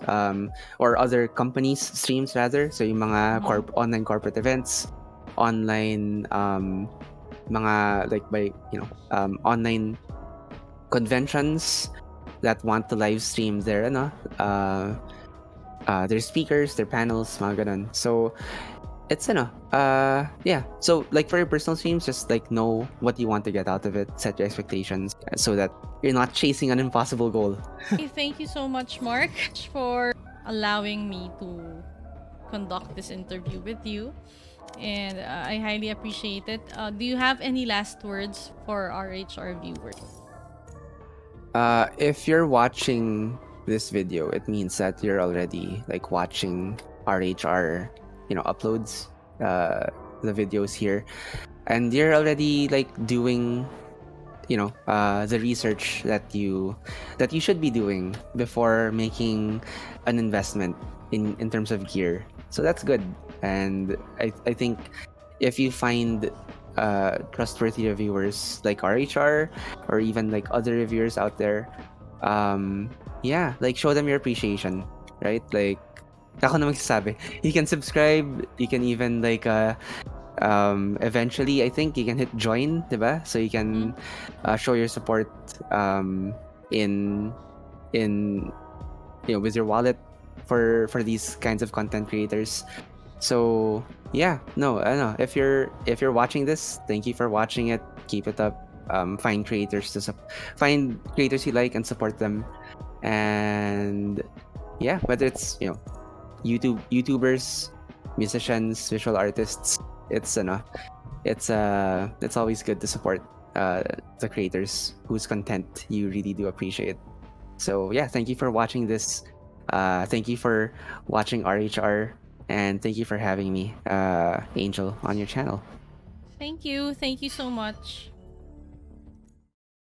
or other companies' streams rather. So yung mga online corporate events, online mga like by online conventions that want to live stream their speakers, their panels, mga ganun. So it's yeah. So like for your personal streams, just like know what you want to get out of it, set your expectations so that you're not chasing an impossible goal. Okay, thank you so much, Mark, for allowing me to conduct this interview with you. And I highly appreciate it. Do you have any last words for our HR viewers? If you're watching this video, it means that you're already like watching RHR, uploads, the videos here, and you're already like doing, the research that you should be doing before making an investment in terms of gear. So that's good, and I think if you find trustworthy reviewers like RHR or even like other reviewers out there, yeah, like show them your appreciation, right? Like ako na magsasabi, you can subscribe, you can even like eventually I think you can hit join, diba? So you can show your support in with your wallet for these kinds of content creators. So yeah, no, I know if you're watching this, thank you for watching it. Keep it up. Find creators find creators you like and support them. And yeah, whether it's YouTubers, musicians, visual artists, it's always good to support the creators whose content you really do appreciate. So yeah, thank you for watching this. Thank you for watching RHR. And thank you for having me, Angel, on your channel. Thank you. Thank you so much.